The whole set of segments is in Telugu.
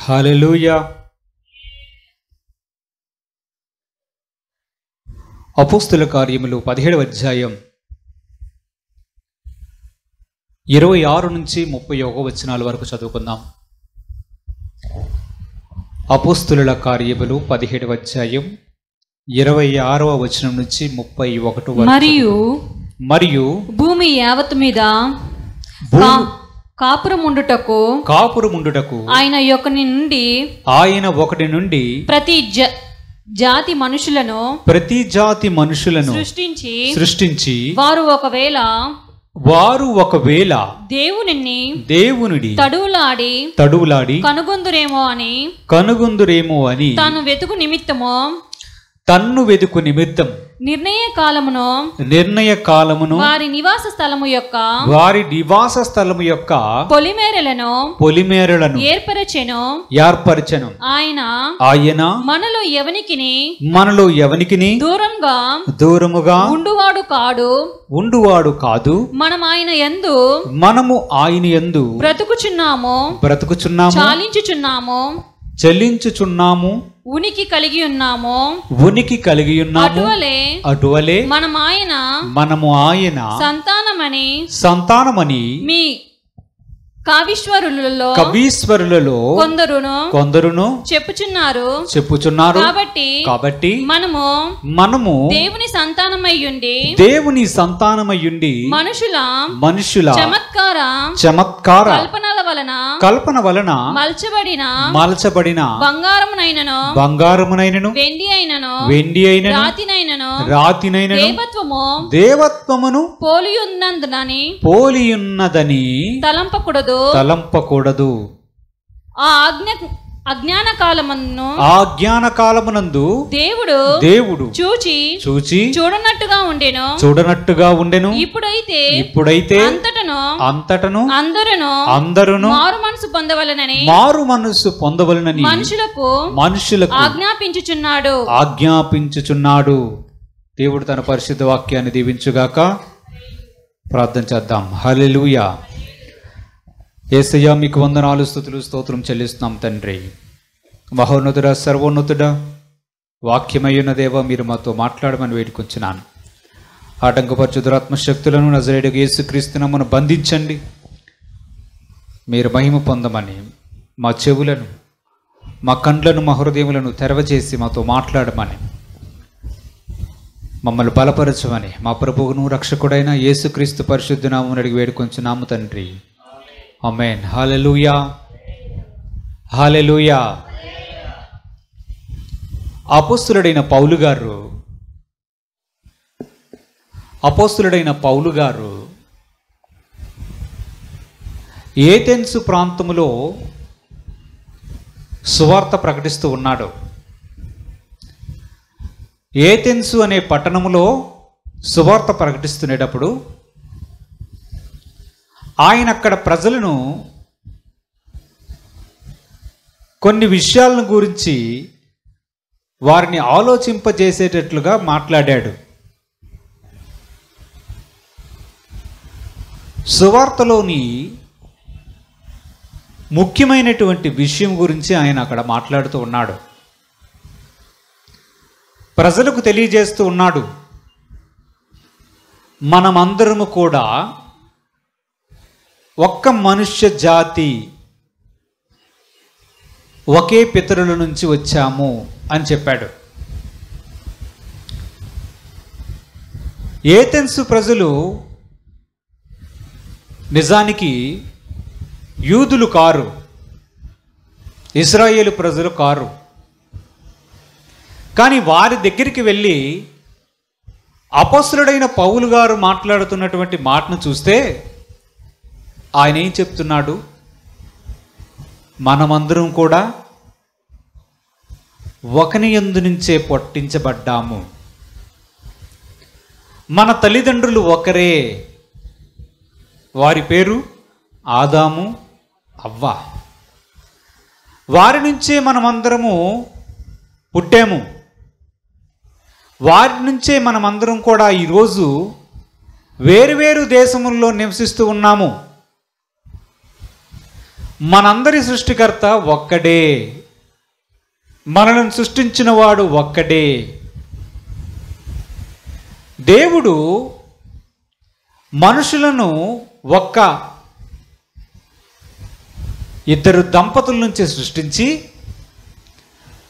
హల్లెలూయా. అపోస్తుల కార్యములు 17వ అధ్యాయం 26 నుంచి 31 వచనాల వరకు చదువుకుందాం. అపోస్తుల కార్యములు 17వ అధ్యాయం 26వ వచనం నుంచి 31 వరకు. మరియు భూమి యావత్తు మీద కాపురముండుటకు ఆయన ఒకటి నుండి ప్రతి జాతి మనుషులను సృష్టించి వారు ఒకవేళ దేవునిని తడువులాడి కనుగొందురేమో అని తన్ను వెతుకు నిమిత్తం నిర్ణయ కాలమును వారి నివాస స్థలము యొక్క పొలిమేరలను ఏర్పరచెను. ఆయన మనలో ఎవనికిని దూరముగా ఉండువాడు కాదు. మనము ఆయన యందు బ్రతుకుచున్నాము చెల్లించుచున్నాము ఉనికి కలిగి ఉన్నాము. అటువలే మనము ఆయన సంతానమని మీ కవీశ్వరులలో కొందరును చెప్పుచున్నారు. కాబట్టి మనము దేవుని సంతానమయ్యుండి మనుషుల చమత్కార కల్పన వలన మలచబడిన బంగారమునైనను వెండి అయినను దేవత్వమును పోలియున్నదని తలంపకూడదు. ఆ అజ్ఞాన కాలమునందు దేవుడు చూచి చూడనట్టుగా ఉండెను. ఇప్పుడైతే అంతటను అందరును మారు మనసు పొందవలనని మనుషులకు ఆజ్ఞాపించుచున్నాడు. దేవుడు తన పరిశుద్ధ వాక్యాన్ని దీవించుగాక. ప్రార్థన చేద్దాం. హల్లెలూయా. యేసయ్యా, మీకు వందనాలు, స్తుతులు, స్తోత్రం చెల్లిస్తున్నాం తండ్రి. మహోన్నతుడా, సర్వోన్నతుడా, వాక్యమయ్యున్న దేవ, మీరు మాతో మాట్లాడమని వేడుకొంచున్నాను. ఆటంకపరచు దురాత్మశక్తులను నజరేయుడగు యేసుక్రీస్తు నామమున బంధించండి. మీరు మహిమ పొందమని మా చెవులను, మా కండ్లను, మా హృదయములను తెరవచేసి మాతో మాట్లాడమని, మమ్మల్ని బలపరచమని మా ప్రభువును రక్షకుడైన యేసుక్రీస్తు పరిశుద్ధ నామమున అడిగి వేడుకొంచున్నాము తండ్రి. ఆమేన్. హల్లెలూయా, హల్లెలూయా. అపోస్తులుడైన పౌలు గారు ఏథెన్సు ప్రాంతములో సువార్త ప్రకటిస్తూ ఉన్నాడు. ఏథెన్సు అనే పట్టణములో సువార్త ప్రకటిస్తునేటప్పుడు ఆయన అక్కడ ప్రజలను కొన్ని విషయాలను గురించి వారిని ఆలోచింపజేసేటట్లుగా మాట్లాడాడు. సువార్తలోని ముఖ్యమైనటువంటి విషయం గురించి ఆయన అక్కడ మాట్లాడుతూ ఉన్నాడు. ప్రజలకు తెలియజేస్తూ ఉన్నాడు, మనమందరము కూడా ఒక్క మనుష్య జాతి, ఒకే పితరుల నుంచి వచ్చాము అని చెప్పాడు. ఏథెన్సు ప్రజలు నిజానికి యూదులు కారు, ఇశ్రాయేలు ప్రజలు కారు. కానీ వారి దగ్గరికి వెళ్ళి అపోస్తలుడైన పౌలు గారు మాట్లాడుతున్నటువంటి మాటను చూస్తే ఆయన ఏం చెప్తున్నాడు? మనమందరం కూడా ఒకని యందు నుంచే పుట్టించబడ్డాము. మన తల్లిదండ్రులు ఒకరే. వారి పేరు ఆదాము, అవ్వ. వారి నుంచే మనమందరము పుట్టాము. వారి నుంచే మనమందరం కూడా ఈరోజు వేరువేరు దేశముల్లో నివసిస్తూ ఉన్నాము. మనందరి సృష్టికర్త ఒక్కడే, మనల్ని సృష్టించిన వాడు ఒక్కడే. దేవుడు మనుషులను ఒక్క ఇద్దరు దంపతుల నుంచి సృష్టించి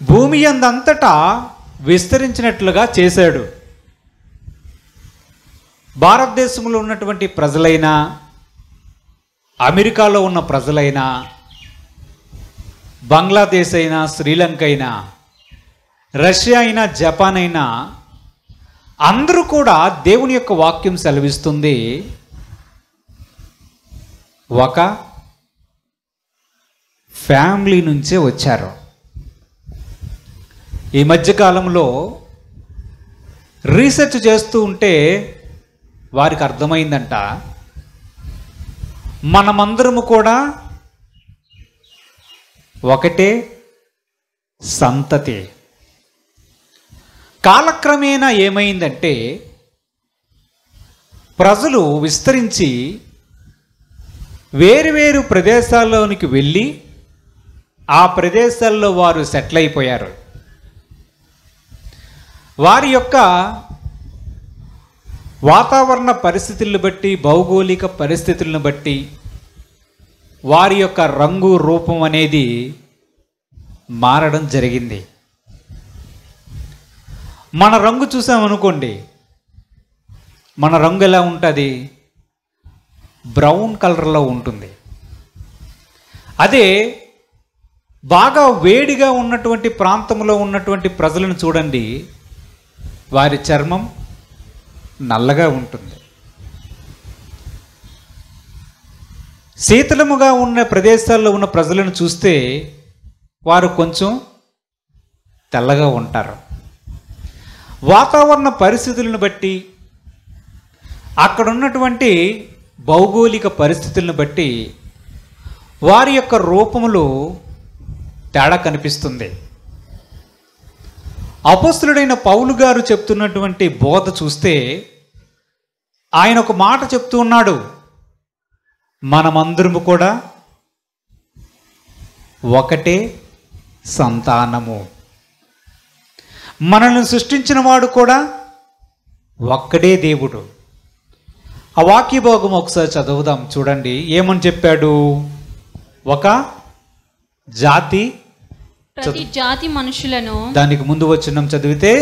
భూమి అందంతటా విస్తరించినట్లుగా చేశాడు. భారతదేశంలో ఉన్నటువంటి ప్రజలైనా, అమెరికాలో ఉన్న ప్రజలైనా, బంగ్లాదేశ్ అయినా, శ్రీలంక అయినా, రష్యా అయినా, జపాన్ అయినా, అందరూ కూడా దేవుని యొక్క వాక్యం సెలవిస్తుంది, ఒక ఫ్యామిలీ నుంచే వచ్చారు. ఈ మధ్యకాలంలో రీసెర్చ్ చేస్తూ ఉంటే వారికి అర్థమైందంట, మనమందరము కూడా ఒకటే సంతతి. కాలక్రమేణా ఏమైందంటే ప్రజలు విస్తరించి వేరువేరు ప్రదేశాల్లోనికి వెళ్ళి ఆ ప్రదేశాల్లో వారు సెటిల్ అయిపోయారు. వారి యొక్క వాతావరణ పరిస్థితులను బట్టి, భౌగోళిక పరిస్థితులను బట్టి వారి యొక్క రంగు, రూపం అనేది మారడం జరిగింది. మన రంగు చూసామనుకోండి, మన రంగు ఎలా ఉంటుంది? బ్రౌన్ కలర్లో ఉంటుంది. అదే బాగా వేడిగా ఉన్నటువంటి ప్రాంతంలో ఉన్నటువంటి ప్రజలను చూడండి, వారి చర్మం నల్లగా ఉంటుంది. శీతలముగా ఉన్న ప్రదేశాల్లో ఉన్న ప్రజలను చూస్తే వారు కొంచెం తెల్లగా ఉంటారు. వాతావరణ పరిస్థితులను బట్టి, అక్కడ ఉన్నటువంటి భౌగోళిక పరిస్థితులను బట్టి వారి యొక్క రూపములో తేడా కనిపిస్తుంది. అపోస్తలుడైన పౌలు గారు చెప్తున్నటువంటి బోధ చూస్తే ఆయన ఒక మాట చెప్తూ ఉన్నాడు, మనమందరము కూడా ఒకటే సంతానము. మనల్ని సృష్టించిన వాడు కూడా ఒక్కడే దేవుడు. ఆ వాక్య భాగం ఒకసారి చదువుదాం, చూడండి ఏమని చెప్పాడు. ఒక జాతి, ప్రతి జాతి మనుషులను, దానికి ముందు వచనం చదివితే,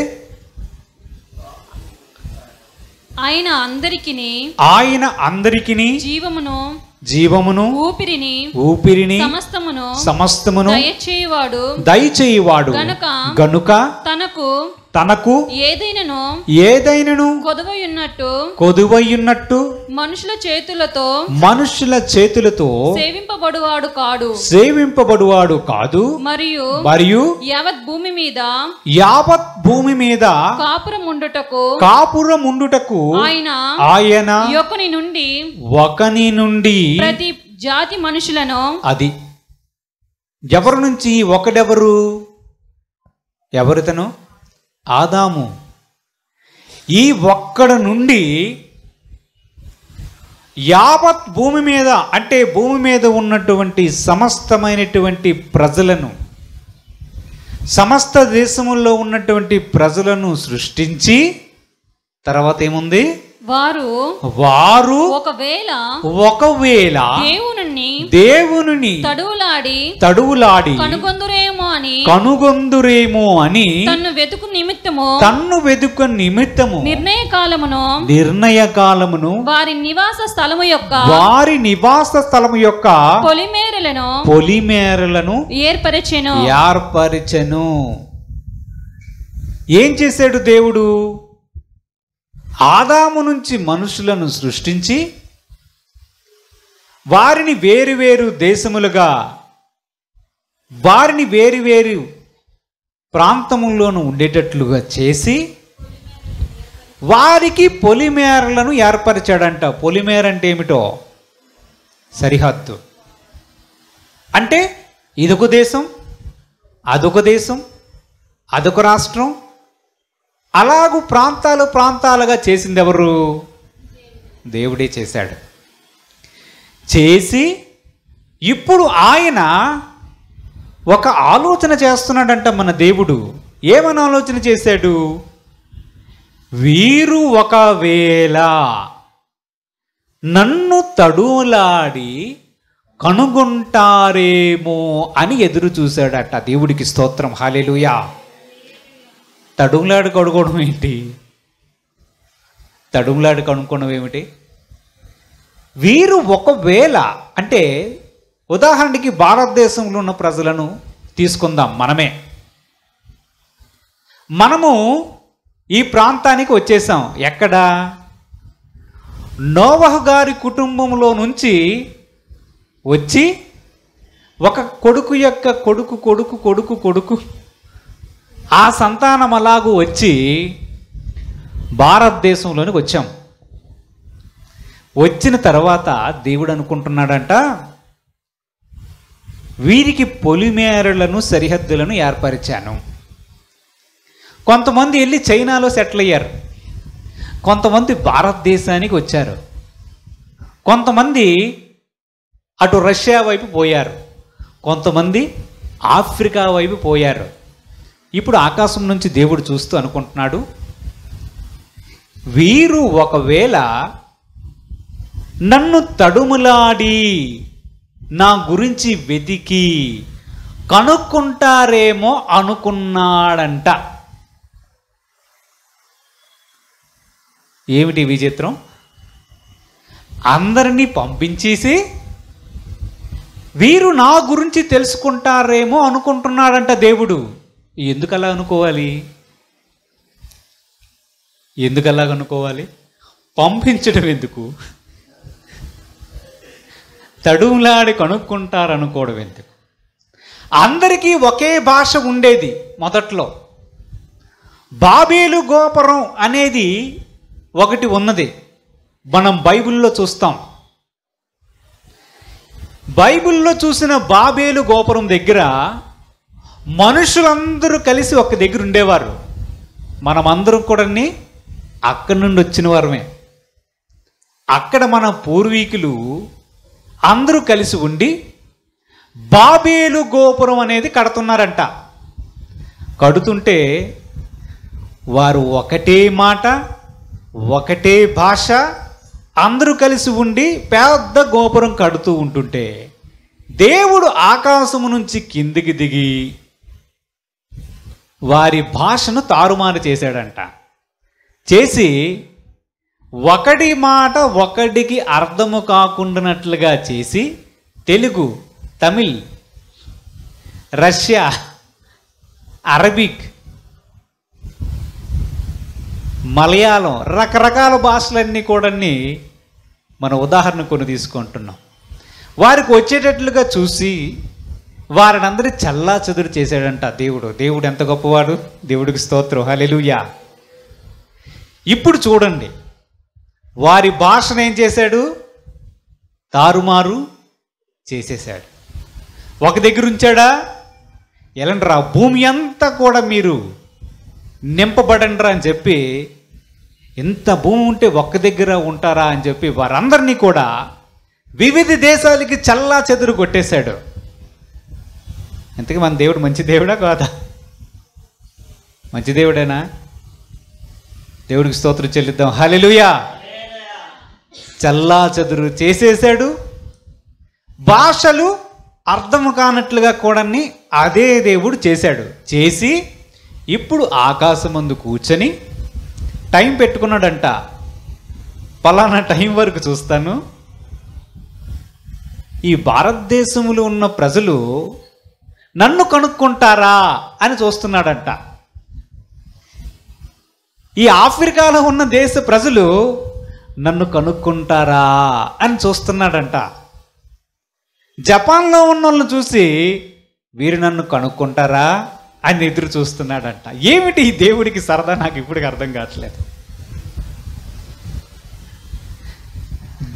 ఆయన అందరికిని జీవమును ఊపిరిని సమస్తమును దయచేయువాడు గనుక తనకు ఏదైనను కొదువయున్నట్టు మనుషుల చేతులతో సేవింపబడువాడు కాదు. మరియు యావత్ భూమి మీద కాపురముండుటకు ఆయన ఒకని నుండి ప్రతి జాతి మనుషులను, అది ఎవరి నుంచి? ఎవరితను? ఆదాము. ఈ ఒక్కడ నుండి యావత్ భూమి మీద, అంటే భూమి మీద ఉన్నటువంటి సమస్తమైనటువంటి ప్రజలను, సమస్త దేశముల్లో ఉన్నటువంటి ప్రజలను సృష్టించి తర్వాత ఏముంది? వారు ఒకవేళ దేవుని తడువులాడి కనుగొందురేమో అని తన్ను వెతుకు నిమిత్తము నిర్ణయ కాలమును వారి నివాస స్థలము యొక్క పొలిమేరలను ఏర్పరచెను. ఏం చేశాడు దేవుడు? ఆదాము నుంచి మనుషులను సృష్టించి వారిని వేరువేరు దేశములుగా, వారిని వేరువేరు ప్రాంతముల్లోనూ ఉండేటట్లుగా చేసి వారికి పొలిమేరలను ఏర్పరిచాడంట. పొలిమేర అంటే ఏమిటో? సరిహద్దు. అంటే ఇదొక దేశం, అదొక దేశం, అదొక రాష్ట్రం, అలాగూ ప్రాంతాలుగా చేసింది ఎవరు? దేవుడే చేశాడు. చేసి ఇప్పుడు ఆయన ఒక ఆలోచన చేస్తున్నాడంట మన దేవుడు. ఏమని ఆలోచన చేశాడు? వీరు ఒకవేళ నన్ను తడులాడి కనుగొంటారేమో అని ఎదురు చూశాడట. దేవుడికి స్తోత్రం, హల్లెలూయా. తడుములాడి కనుగొనడం ఏంటి? తడుములాడి కనుక్కోవడం ఏమిటి? వీరు ఒకవేళ అంటే, ఉదాహరణకి భారతదేశంలో ఉన్న ప్రజలను తీసుకుందాం. మనము ఈ ప్రాంతానికి వచ్చేసాం. ఎక్కడ? నోవహు గారి కుటుంబంలో నుంచి వచ్చి ఒక కొడుకు యొక్క కొడుకు కొడుకు కొడుకు కొడుకు ఆ సంతానం అలాగూ వచ్చి భారతదేశంలోనికి వచ్చాం. వచ్చిన తర్వాత దేవుడు అనుకుంటున్నాడంట, వీరికి పొలిమేరలను సరిహద్దులను ఏర్పరిచాను. కొంతమంది వెళ్ళి చైనాలో సెటిల్ అయ్యారు, కొంతమంది భారతదేశానికి వచ్చారు, కొంతమంది అటు రష్యా వైపు పోయారు, కొంతమంది ఆఫ్రికా వైపు పోయారు. ఇప్పుడు ఆకాశం నుంచి దేవుడు చూస్తూ అనుకుంటున్నాడు, వీరు ఒకవేళ నన్ను తడుములాడి నా గురించి వెతికి కనుక్కుంటారేమో అనుకున్నాడంట. ఏమిటి విచిత్రం? అందరినీ పంపించేసి వీరు నా గురించి తెలుసుకుంటారేమో అనుకుంటున్నాడంట దేవుడు. ఎందుకలా అనుకోవాలి? ఎందుకలా అనుకోవాలి? పంపించడం ఎందుకు? తడుములాడి కనుక్కుంటారనుకోవడం ఎందుకు? అందరికీ ఒకే భాష ఉండేది మొదట్లో. బాబేలు గోపురం అనేది ఒకటి ఉన్నది, మనం బైబిల్లో చూస్తాం. బైబిల్లో చూసిన బాబేలు గోపురం దగ్గర మనుషులందరూ కలిసి ఒక దగ్గర ఉండేవారు. మనమందరం కూడా అక్కడి నుండి వచ్చిన వారమే. అక్కడ మన పూర్వీకులు అందరూ కలిసి ఉండి బాబేలు గోపురం అనేది కడుతున్నారంట. కడుతుంటే వారు ఒకటే మాట, ఒకటే భాష, అందరూ కలిసి ఉండి పెద్ద గోపురం కడుతూ ఉంటుంటే దేవుడు ఆకాశము నుంచి కిందికి దిగి వారి భాషను తారుమారు చేశాడంట. చేసి ఒకటి మాట ఒకటికి అర్థము కాకుండానట్లుగా చేసి తెలుగు, తమిళ్, రష్యా, అరబిక్, మలయాళం, రకరకాల భాషలన్నీ కూడా మన ఉదాహరణ కొన్ని తీసుకుంటున్నాం. వారికి వచ్చేటట్లుగా చూసి వారిని అందరి చల్లా చెదురు చేశాడంట దేవుడు. దేవుడు ఎంత గొప్పవాడు! దేవుడికి స్తోత్రం, హల్లెలూయా. ఇప్పుడు చూడండి, వారి భాషను ఏం చేశాడు? తారుమారు చేసేశాడు. ఒక దగ్గర ఉంచాడా? ఎలాంటిరా భూమి అంతా కూడా మీరు నింపబడండిరా అని చెప్పి, ఎంత భూమి ఉంటే ఒక్క దగ్గర ఉంటారా అని చెప్పి వారందరినీ కూడా వివిధ దేశాలకి చల్లా చెదురు కొట్టేశాడు. ఇంతకీ మన దేవుడు మంచి దేవుడా కాదా? మంచి దేవుడేనా? దేవుడికి స్తోత్రం చెల్లిద్దాం, హల్లెలూయా. చల్లా చెదురు చేసేశాడు. భాషలు అర్థం కానట్లుగా కూడా అదే దేవుడు చేశాడు. చేసి ఇప్పుడు ఆకాశమందు కూర్చొని టైం పెట్టుకున్నాడంట. పలానా టైం వరకు చూస్తాను, ఈ భారతదేశంలో ఉన్న ప్రజలు నన్ను కనుక్కుంటారా అని చూస్తున్నాడంట. ఈ ఆఫ్రికాలో ఉన్న దేశ ప్రజలు నన్ను కనుక్కుంటారా అని చూస్తున్నాడంట. జపాన్లో ఉన్న వాళ్ళని చూసి వీరు నన్ను కనుక్కుంటారా అని ఎదురు చూస్తున్నాడంట. ఏమిటి ఈ దేవుడికి సరదా? నాకు ఇప్పటికి అర్థం కావట్లేదు.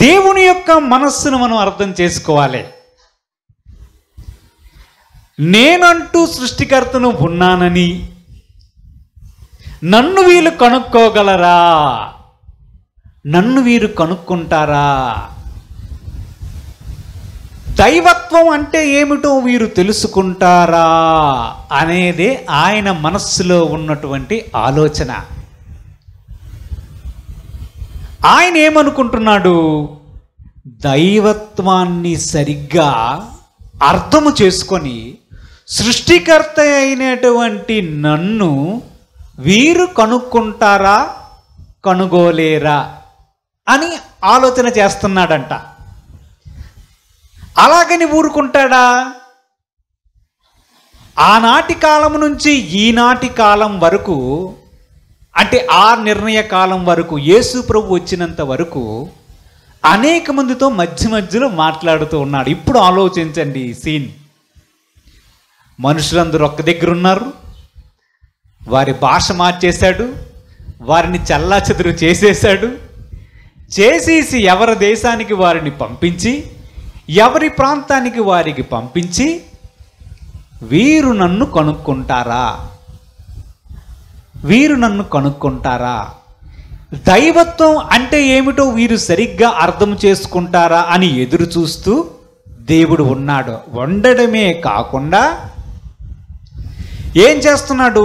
దేవుని యొక్క మనస్సును మనం అర్థం చేసుకోవాలి. నేనంటూ సృష్టికర్తను ఉన్నానని నన్ను వీళ్ళు కనుక్కోగలరా? నన్ను వీరు కనుక్కుంటారా? దైవత్వం అంటే ఏమిటో వీరు తెలుసుకుంటారా అనేదే ఆయన మనస్సులో ఉన్నటువంటి ఆలోచన. ఆయన ఏమనుకుంటున్నాడు? దైవత్వాన్ని సరిగ్గా అర్థము చేసుకొని సృష్టికర్త అయినటువంటి నన్ను వీరు కనుక్కుంటారా, కనుగోలేరా అని ఆలోచన చేస్తున్నాడంట. అలాగని ఊరుకుంటాడా? ఆనాటి కాలం నుంచి ఈనాటి కాలం వరకు, అంటే ఆ నిర్ణయ కాలం వరకు, యేసు ప్రభు వచ్చినంత వరకు అనేక మందితో మధ్య మధ్యలో మాట్లాడుతూ ఉన్నాడు. ఇప్పుడు ఆలోచించండి ఈ సీన్. మనుషులందరూ ఒక్క దగ్గర ఉన్నారు, వారి భాష మార్చేశాడు, వారిని చల్లాచెదురు చేసేశాడు, చేసేసి ఎవరి దేశానికి వారిని పంపించి, ఎవరి ప్రాంతానికి వారికి పంపించి, వీరు నన్ను కనుక్కుంటారా, వీరు నన్ను కనుక్కుంటారా, దైవత్వం అంటే ఏమిటో వీరు సరిగ్గా అర్థం చేసుకుంటారా అని ఎదురు చూస్తూ దేవుడు ఉన్నాడు. ఉండడమే కాకుండా ఏం చేస్తున్నాడు?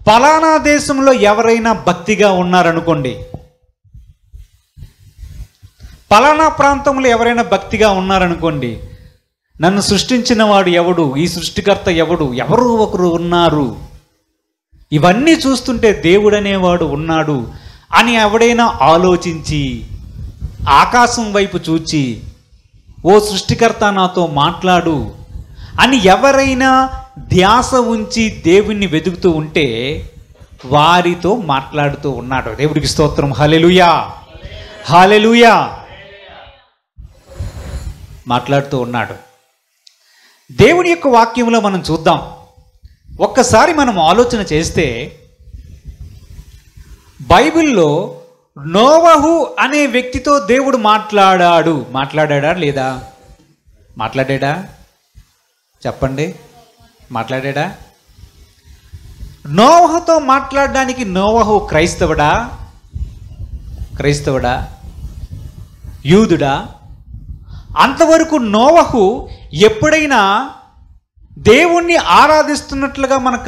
పలానా దేశంలో ఎవరైనా భక్తిగా ఉన్నారనుకోండి, పలానా ప్రాంతంలో ఎవరైనా భక్తిగా ఉన్నారనుకోండి, నన్ను సృష్టించిన వాడు ఎవడు, ఈ సృష్టికర్త ఎవడు, ఎవరు ఒకరు ఉన్నారు, ఇవన్నీ చూస్తుంటే దేవుడు అనేవాడు ఉన్నాడు అని ఎవడైనా ఆలోచించి ఆకాశం వైపు చూచి, ఓ సృష్టికర్త నాతో మాట్లాడు అని ఎవరైనా ధ్యాస ఉంచి దేవుణ్ణి వెతుకుతూ ఉంటే వారితో మాట్లాడుతూ ఉన్నాడు. దేవుడికి స్తోత్రం. హల్లెలూయా, హల్లెలూయా. మాట్లాడుతూ ఉన్నాడు. దేవుని యొక్క వాక్యంలో మనం చూద్దాం. ఒక్కసారి మనం ఆలోచన చేస్తే బైబిల్లో నోవహు అనే వ్యక్తితో దేవుడు మాట్లాడాడా లేదా? మాట్లాడాడా? చెప్పండి, మాట్లాడాడా? నోవహుతో మాట్లాడడానికి నోవహు క్రైస్తవుడా, యూదుడా? అంతవరకు నోవహు ఎప్పుడైనా దేవుణ్ణి ఆరాధిస్తున్నట్లుగా మనకు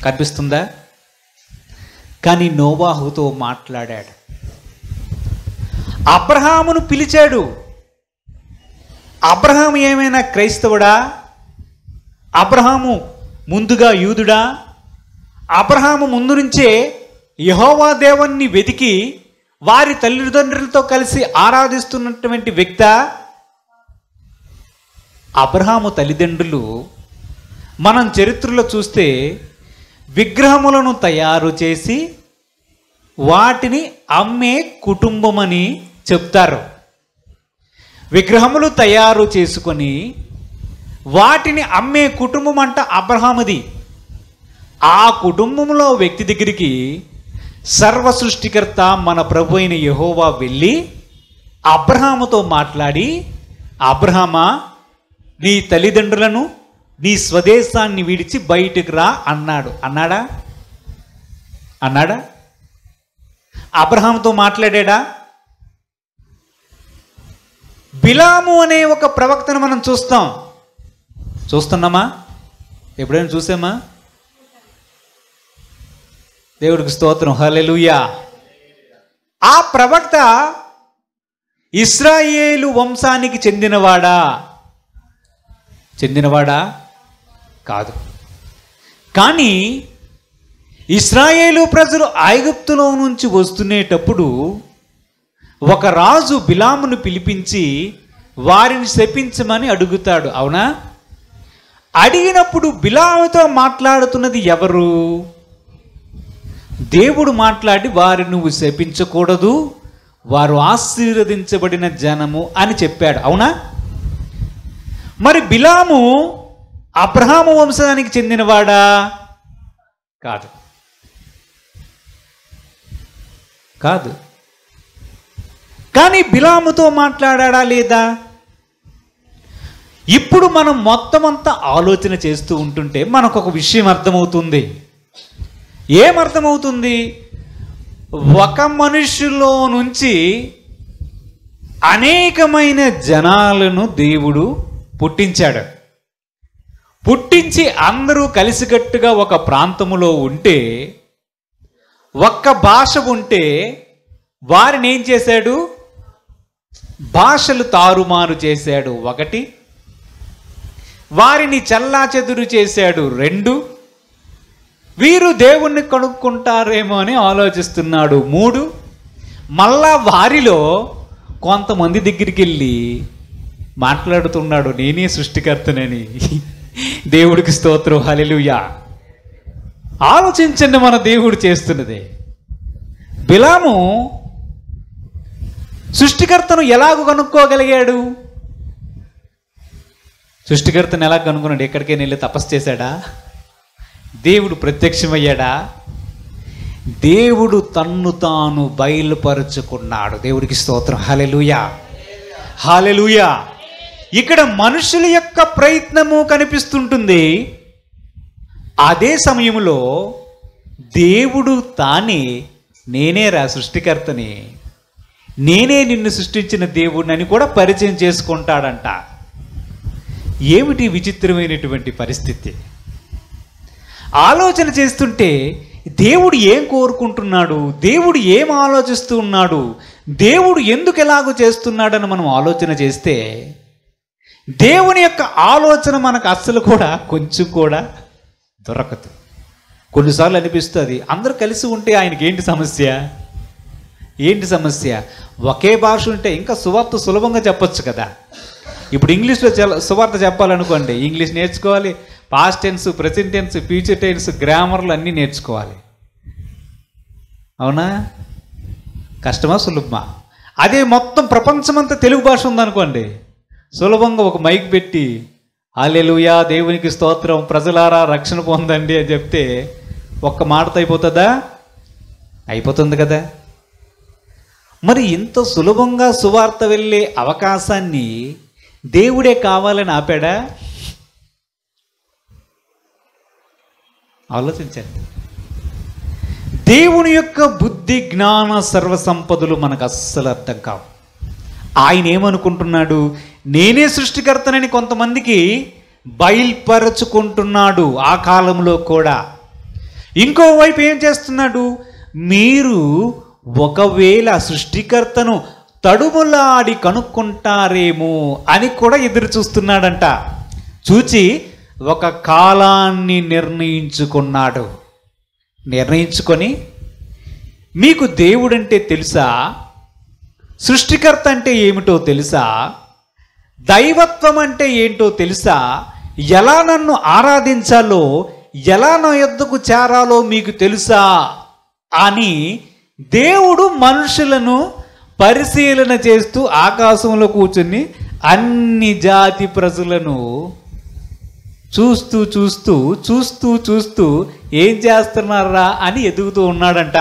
కనిపిస్తుందా? కానీ నోవాహుతో మాట్లాడాడు. అబ్రహామును పిలిచాడు. అబ్రహాము ఏమైనా క్రైస్తవుడా? అబ్రహాము ముందుగా యూదుడా? అబ్రహాము ముందు నుంచే యెహోవా దేవుణ్ణి వెతికి వారి తల్లిదండ్రులతో కలిసి ఆరాధిస్తున్నటువంటి వ్యక్తా? అబ్రహాము తల్లిదండ్రులు మనం చరిత్రలో చూస్తే విగ్రహములను తయారు చేసి వాటిని అమ్మే కుటుంబమని చెప్తారు. విగ్రహములు తయారు చేసుకొని వాటిని అమ్మే కుటుంబం అంట అబ్రహాముది. ఆ కుటుంబంలో వ్యక్తి దగ్గరికి సర్వ సృష్టికర్త మన ప్రభు అయిన యెహోవా వెళ్ళి అబ్రహాముతో మాట్లాడి, అబ్రహామా, నీ తల్లిదండ్రులను, నీ స్వదేశాన్ని విడిచి బయటకు రా అన్నాడు. అన్నాడా? అబ్రహాముతో మాట్లాడా? బిలాము అనే ఒక ప్రవక్తను మనం చూస్తున్నామా? ఎప్పుడైనా చూసామా? దేవుడికి స్తోత్రం. హల్లెలూయా. ఆ ప్రవక్త ఇశ్రాయేలు వంశానికి చెందినవాడా? కాదు. కానీ ఇశ్రాయేలు ప్రజలు ఐగుప్తులో నుంచి వస్తునేటప్పుడు ఒక రాజు బిలామును పిలిపించి వారిని శపించమని అడుగుతాడు. అవునా? అడిగినప్పుడు బిలాముతో మాట్లాడుతున్నది ఎవరు? దేవుడు మాట్లాడి వారిని నువ్వు శపించకూడదు, వారు ఆశీర్వదించబడిన జనము అని చెప్పాడు. అవునా? మరి బిలాము అబ్రహాము వంశానికి చెందినవాడా? కాదు. కానీ బిలాముతో మాట్లాడా లేదా? ఇప్పుడు మనం మొత్తం అంతా ఆలోచన చేస్తూ ఉంటుంటే మనకు ఒక విషయం అర్థమవుతుంది. ఏమర్థమవుతుంది? ఒక మనిషిలో నుంచి అనేకమైన జనాలను దేవుడు పుట్టించాడు. పుట్టించి అందరూ కలిసికట్టుగా ఒక ప్రాంతములో ఉంటే, ఒక్క భాష ఉంటే వారిని ఏం చేశాడు? భాషలు తారుమారు చేశాడు. 1, వారిని చెల్లాచెదురు చేశాడు. 2, వీరు దేవుణ్ణి కనుక్కుంటారేమో అని ఆలోచిస్తున్నాడు. 3, మళ్ళా వారిలో కొంతమంది దగ్గరికి వెళ్ళి మాట్లాడుతున్నాడు, నేనే సృష్టికర్తనని. దేవుడికి స్తోత్రం, హల్లెలూయా. ఆలోచించండి, మన దేవుడు చేస్తున్నదే. బిలాము సృష్టికర్తను ఎలాగో కనుక్కోగలిగాడు? సృష్టికర్తను ఎలా కనుక్కున్నాడు? ఎక్కడికైనా వెళ్ళి తపస్సు చేశాడా? దేవుడు ప్రత్యక్షమయ్యాడా? దేవుడు తన్ను తాను బయలుపరుచుకున్నాడు. దేవుడికి స్తోత్రం, హల్లెలూయా, హల్లెలూయా. ఇక్కడ మనుషుల యొక్క ప్రయత్నము కనిపిస్తుంటుంది. అదే సమయంలో దేవుడు తానే, నేనేరా సృష్టికర్తని, నేనే నిన్ను సృష్టించిన దేవుడిని కూడా పరిచయం చేసుకుంటాడంట. ఏమిటి విచిత్రమైనటువంటి పరిస్థితి? ఆలోచన చేస్తుంటే దేవుడు ఏం కోరుకుంటున్నాడు, దేవుడు ఏం ఆలోచిస్తూ ఉన్నాడు, దేవుడు ఎందుకు ఎలాగో చేస్తున్నాడని మనం ఆలోచన చేస్తే దేవుని యొక్క ఆలోచన మనకు అస్సలు కూడా కొంచెం కూడా దొరకదు. కొన్నిసార్లు అనిపిస్తుంది, అందరూ కలిసి ఉంటే ఆయనకి ఏంటి సమస్య? ఏంటి సమస్య? ఒకే భాష ఉంటే ఇంకా సువార్త సులభంగా చెప్పొచ్చు కదా. ఇప్పుడు ఇంగ్లీష్లో సువార్త చెప్పాలనుకోండి, ఇంగ్లీష్ నేర్చుకోవాలి, past tense, present tense, future tense, గ్రామర్లు అన్నీ నేర్చుకోవాలి. అవునా? కష్టమా సులభమా? అదే మొత్తం ప్రపంచమంతా తెలుగు భాష ఉందనుకోండి, సులభంగా ఒక మైక్ పెట్టి హల్లెలూయా, దేవునికి స్తోత్రం, ప్రజలారా రక్షణ పొందండి అని చెప్తే ఒక్క మాటతో అయిపోతుందా? అయిపోతుంది కదా. మరి ఇంత సులభంగా సువార్త వెళ్ళే అవకాశాన్ని దేవుడే కావాలని ఆపాడా? ఆలోచించండి. దేవుని యొక్క బుద్ధి, జ్ఞాన, సర్వసంపదలు మనకు అస్సలు అర్థం కావు. ఆయన ఏమనుకుంటున్నాడు? నేనే సృష్టికర్తనని కొంతమందికి బయలుపరచుకుంటున్నాడు ఆ కాలంలో కూడా. ఇంకోవైపు ఏం చేస్తున్నాడు? మీరు ఒకవేళ సృష్టికర్తను తడుములాడి కనుక్కుంటారేమో అని కూడా ఎదురు చూస్తున్నాడంట. చూచి ఒక కాలాన్ని నిర్ణయించుకున్నాడు. నిర్ణయించుకొని, మీకు దేవుడంటే తెలుసా, సృష్టికర్త అంటే ఏమిటో తెలుసా, దైవత్వం అంటే ఏంటో తెలుసా, ఎలా నన్ను ఆరాధించాలో, ఎలా నా యొద్దకు చేరాలో మీకు తెలుసా అని దేవుడు మనుషులను పరిశీలన చేస్తూ ఆకాశంలో కూర్చుని అన్ని జాతి ప్రజలను చూస్తూ చూస్తూ చూస్తూ చూస్తూ ఏం చేస్తున్నారా అని ఎదుగుతూ ఉన్నాడంట.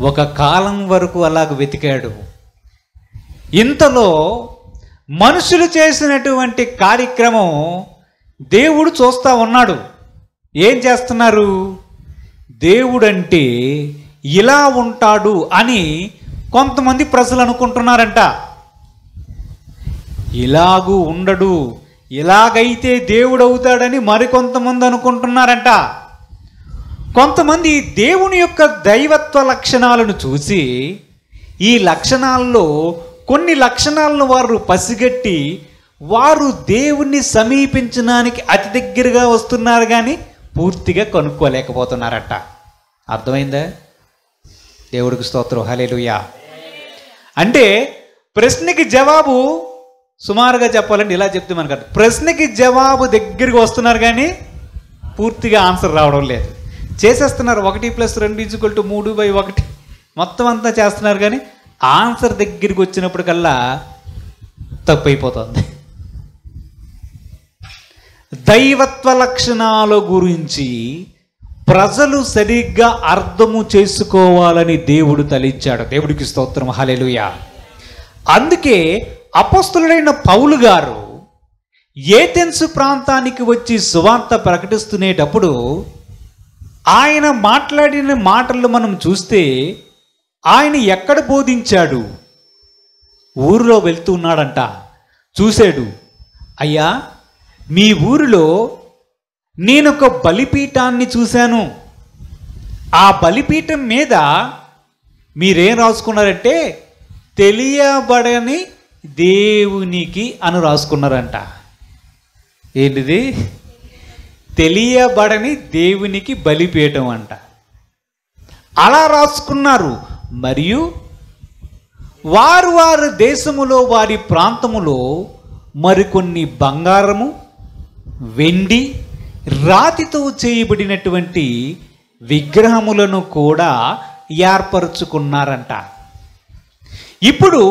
ఒక కాలం వరకు అలాగ వెతికాడు. ఇంతలో మనుషులు చేసినటువంటి కార్యక్రమం దేవుడు చూస్తూ ఉన్నాడు. ఏం చేస్తున్నారు? దేవుడంటే ఇలా ఉంటాడు అని కొంతమంది ప్రజలు అనుకుంటున్నారంట. ఇలాగూ ఉండడు, ఇలాగైతే దేవుడు అవుతాడని మరికొంతమంది అనుకుంటున్నారంట. కొంతమంది దేవుని యొక్క దైవత్వ లక్షణాలను చూసి ఈ లక్షణాల్లో కొన్ని లక్షణాలను వారు పసిగట్టి వారు దేవుణ్ణి సమీపించడానికి అతి దగ్గరగా వస్తున్నారు, కానీ పూర్తిగా కనుక్కోలేకపోతున్నారట. అర్థమైందా? దేవుడికి స్తోత్రం, హల్లెలూయా. అంటే ప్రశ్నకి జవాబు సుమారుగా చెప్పాలంటే ఇలా చెప్తే మనకు అర్థం. ప్రశ్నకి జవాబు దగ్గరికి వస్తున్నారు, కానీ పూర్తిగా ఆన్సర్ రావడం లేదు. చేసేస్తున్నారు 1+2 = 3/1 మొత్తం అంతా చేస్తున్నారు, కానీ ఆన్సర్ దగ్గరికి వచ్చినప్పటికల్లా తప్పు అయిపోతుంది. దైవత్వ లక్షణాల గురించి ప్రజలు సరిగ్గా అర్థము చేసుకోవాలని దేవుడు తలిచాడు. దేవుడికి స్తోత్రం, హల్లెలూయా. అందుకే అపొస్తలుడైన పౌలు గారు ఏథెన్సు ప్రాంతానికి వచ్చి సువార్త ప్రకటిస్తునేటప్పుడు ఆయన మాట్లాడిన మాటలు మనం చూస్తే ఆయన ఎక్కడ బోధించాడు, ఊరిలో వెళ్తూ ఉన్నాడంట. చూశాడు, అయ్యా మీ ఊరిలో నేనొక బలిపీఠాన్ని చూశాను. ఆ బలిపీఠం మీద మీరేం రాసుకున్నారంటే తెలియబడని దేవునికి అని రాసుకున్నారంట. ఏంటిది? తెలియబడని దేవునికి బలిపీఠం అంట. అలా రాసుకున్నారు. మరియు వారి దేశములో వారి ప్రాంతములో మరికొన్ని బంగారము, వెండి, రాతితో చేయబడినటువంటి విగ్రహములను కూడా ఏర్పరచుకున్నారంట. ఇప్పుడు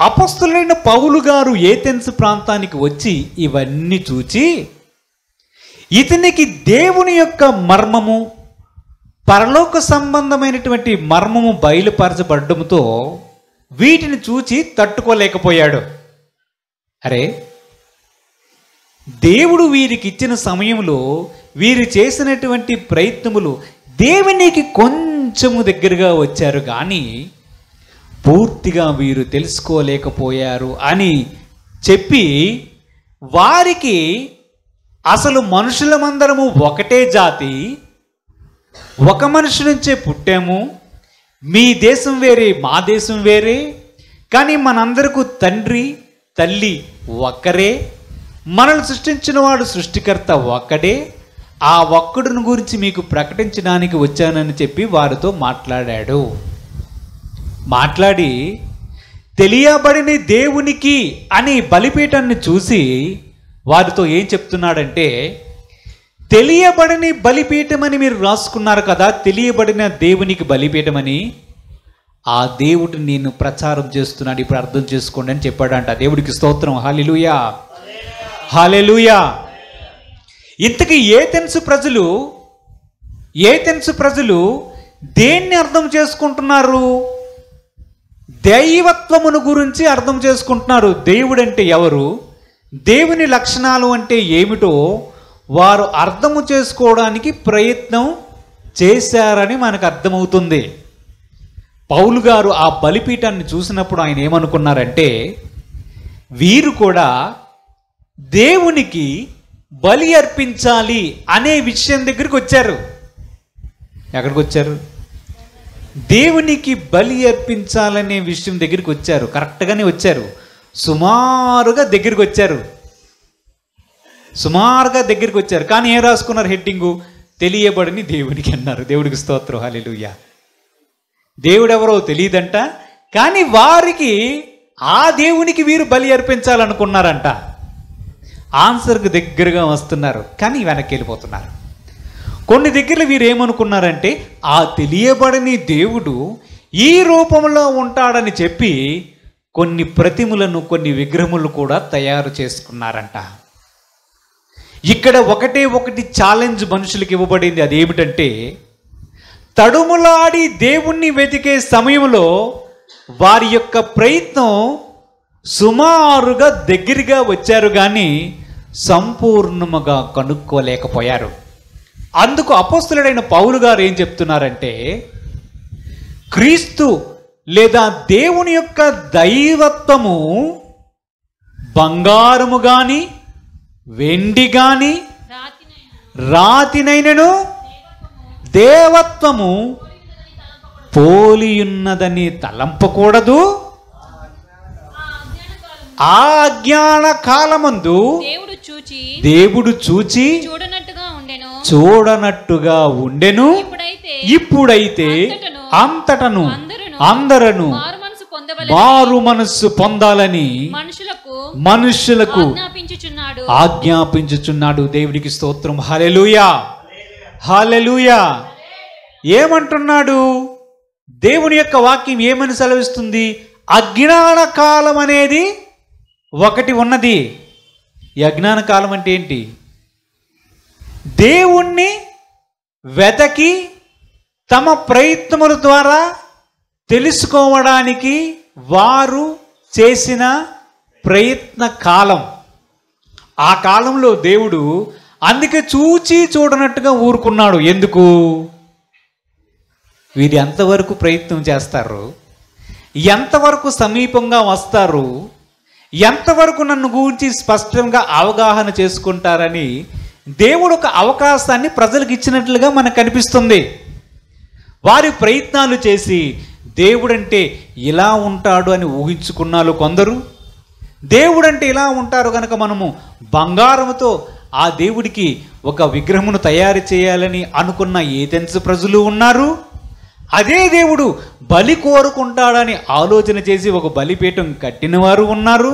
అపొస్తలుడైన పౌలు గారు ఏథెన్స్ ప్రాంతానికి వచ్చి ఇవన్నీ చూచి ఇతనికి దేవుని యొక్క మర్మము, పరలోక సంబంధమైనటువంటి మర్మము బయలుపరచబడడంతో వీటిని చూచి తట్టుకోలేకపోయాడు. అరే, దేవుడు వీరికి ఇచ్చిన సమయంలో వీరు చేసినటువంటి ప్రయత్నములు దేవునికి కొంచెము దగ్గరగా వచ్చారు, కానీ పూర్తిగా వీరు తెలుసుకోలేకపోయారు అని చెప్పి వారికి అసలు మనుషులమందరము ఒకటే జాతి, ఒక మనిషి నుంచే పుట్టాము, మీ దేశం వేరే మా దేశం వేరే, కానీ మనందరకు తండ్రి తల్లి ఒక్కరే, మనల్ని సృష్టించిన వాడు సృష్టికర్త ఒక్కడే, ఆ ఒక్కడుని గురించి మీకు ప్రకటించడానికి వచ్చానని చెప్పి వారితో మాట్లాడాడు. మాట్లాడి తెలియబడిన దేవునికి అని బలిపీఠాన్ని చూసి వారితో ఏం చెప్తున్నాడంటే, తెలియబడని బలిపీఠం అని మీరు రాసుకున్నారు కదా, తెలియబడిన దేవునికి బలిపీఠం అని, ఆ దేవుడు నేను ప్రచారం చేస్తున్నాడు, ఇప్పుడు అర్థం చేసుకోండి అని చెప్పాడంట. దేవుడికి స్తోత్రం. హల్లెలూయా, హల్లెలూయా. ఇంతకీ ఏథెన్స్ ప్రజలు దేన్ని అర్థం చేసుకుంటున్నారు? దైవత్వమును గురించి అర్థం చేసుకుంటున్నారు. దేవుడు అంటే ఎవరు, దేవుని లక్షణాలు అంటే ఏమిటో వారు అర్థము చేసుకోవడానికి ప్రయత్నం చేశారని మనకు అర్థమవుతుంది. పౌలు గారు ఆ బలిపీఠాన్ని చూసినప్పుడు ఆయన ఏమనుకున్నారంటే, వీరు కూడా దేవునికి బలి అర్పించాలి అనే విషయం దగ్గరికి వచ్చారు. ఎక్కడికి వచ్చారు? దేవునికి బలి అర్పించాలనే విషయం దగ్గరికి వచ్చారు. కరెక్ట్గానే వచ్చారు. సుమారుగా దగ్గరికి వచ్చారు. కానీ ఏం రాసుకున్నారు హెడ్డింగు? తెలియబడని దేవునికి అన్నారు. దేవుడికి స్తోత్రం. హల్లెలూయా. దేవుడు ఎవరో తెలియదంట, కానీ వారికి ఆ దేవునికి వీరు బలి అర్పించాలనుకున్నారంట. ఆన్సర్కి దగ్గరగా వస్తున్నారు, కానీ వెనక్కి వెళ్ళిపోతున్నారు. కొన్ని దగ్గర వీరు ఏమనుకున్నారంటే, ఆ తెలియబడని దేవుడు ఈ రూపంలో ఉంటాడని చెప్పి కొన్ని ప్రతిమలను, కొన్ని విగ్రహములు కూడా తయారు చేసుకున్నారంట. ఇక్కడ ఒకటి ఛాలెంజ్ మనుషులకు ఇవ్వబడింది. అదేమిటంటే, తడుములాడి దేవుణ్ణి వెతికే సమయంలో వారి యొక్క ప్రయత్నం సుమారుగా దగ్గరగా వచ్చారు, కానీ సంపూర్ణముగా కనుక్కోలేకపోయారు. అందుకు అపోస్తలుడైన పౌలు గారు ఏం చెప్తున్నారంటే, క్రీస్తు లేదా దేవుని యొక్క దైవత్వము బంగారము గాని వెండి గాని రాతినైనను దేవత్వము పోలియున్నదని తలంపకూడదు. ఆ అజ్ఞాన కాలమందు దేవుడు చూచి చూడనట్టుగా ఉండెను. ఇప్పుడైతే అంతటను అందరను మారు మనస్సు పొందాలని మనుషులకు ఆజ్ఞాపించుచున్నాడు. దేవుడికి స్తోత్రం. హల్లెలూయా, హల్లెలూయా. ఏమంటున్నాడు? దేవుని యొక్క వాక్యం ఏమని సెలవిస్తుంది? అజ్ఞాన కాలం అనేది ఒకటి ఉన్నది. ఈ అజ్ఞాన కాలం అంటే ఏంటి? దేవుణ్ణి వెతకి తమ ప్రయత్నముల ద్వారా తెలుసుకోవడానికి వారు చేసిన ప్రయత్న కాలం. ఆ కాలంలో దేవుడు అందుకే చూచి చూడనట్టుగా ఊరుకున్నాడు. ఎందుకు? వీరు ఎంతవరకు ప్రయత్నం చేస్తారు, ఎంతవరకు సమీపంగా వస్తారు, ఎంతవరకు నన్ను గురించి స్పష్టంగా అవగాహన చేసుకుంటారని దేవుడు ఒక అవకాశాన్ని ప్రజలకు ఇచ్చినట్లుగా మనకు కనిపిస్తుంది. వారి ప్రయత్నాలు చేసి దేవుడంటే ఇలా ఉంటాడు అని ఊహించుకున్నారు కొందరు. దేవుడంటే ఇలా ఉంటారు కనుక మనము బంగారముతో ఆ దేవుడికి ఒక విగ్రహమును తయారు చేయాలని అనుకున్న ఏథెన్స్ ప్రజలు ఉన్నారు. అదే దేవుడు బలి కోరుకుంటాడని ఆలోచన చేసి ఒక బలిపీఠం కట్టిన వారు ఉన్నారు.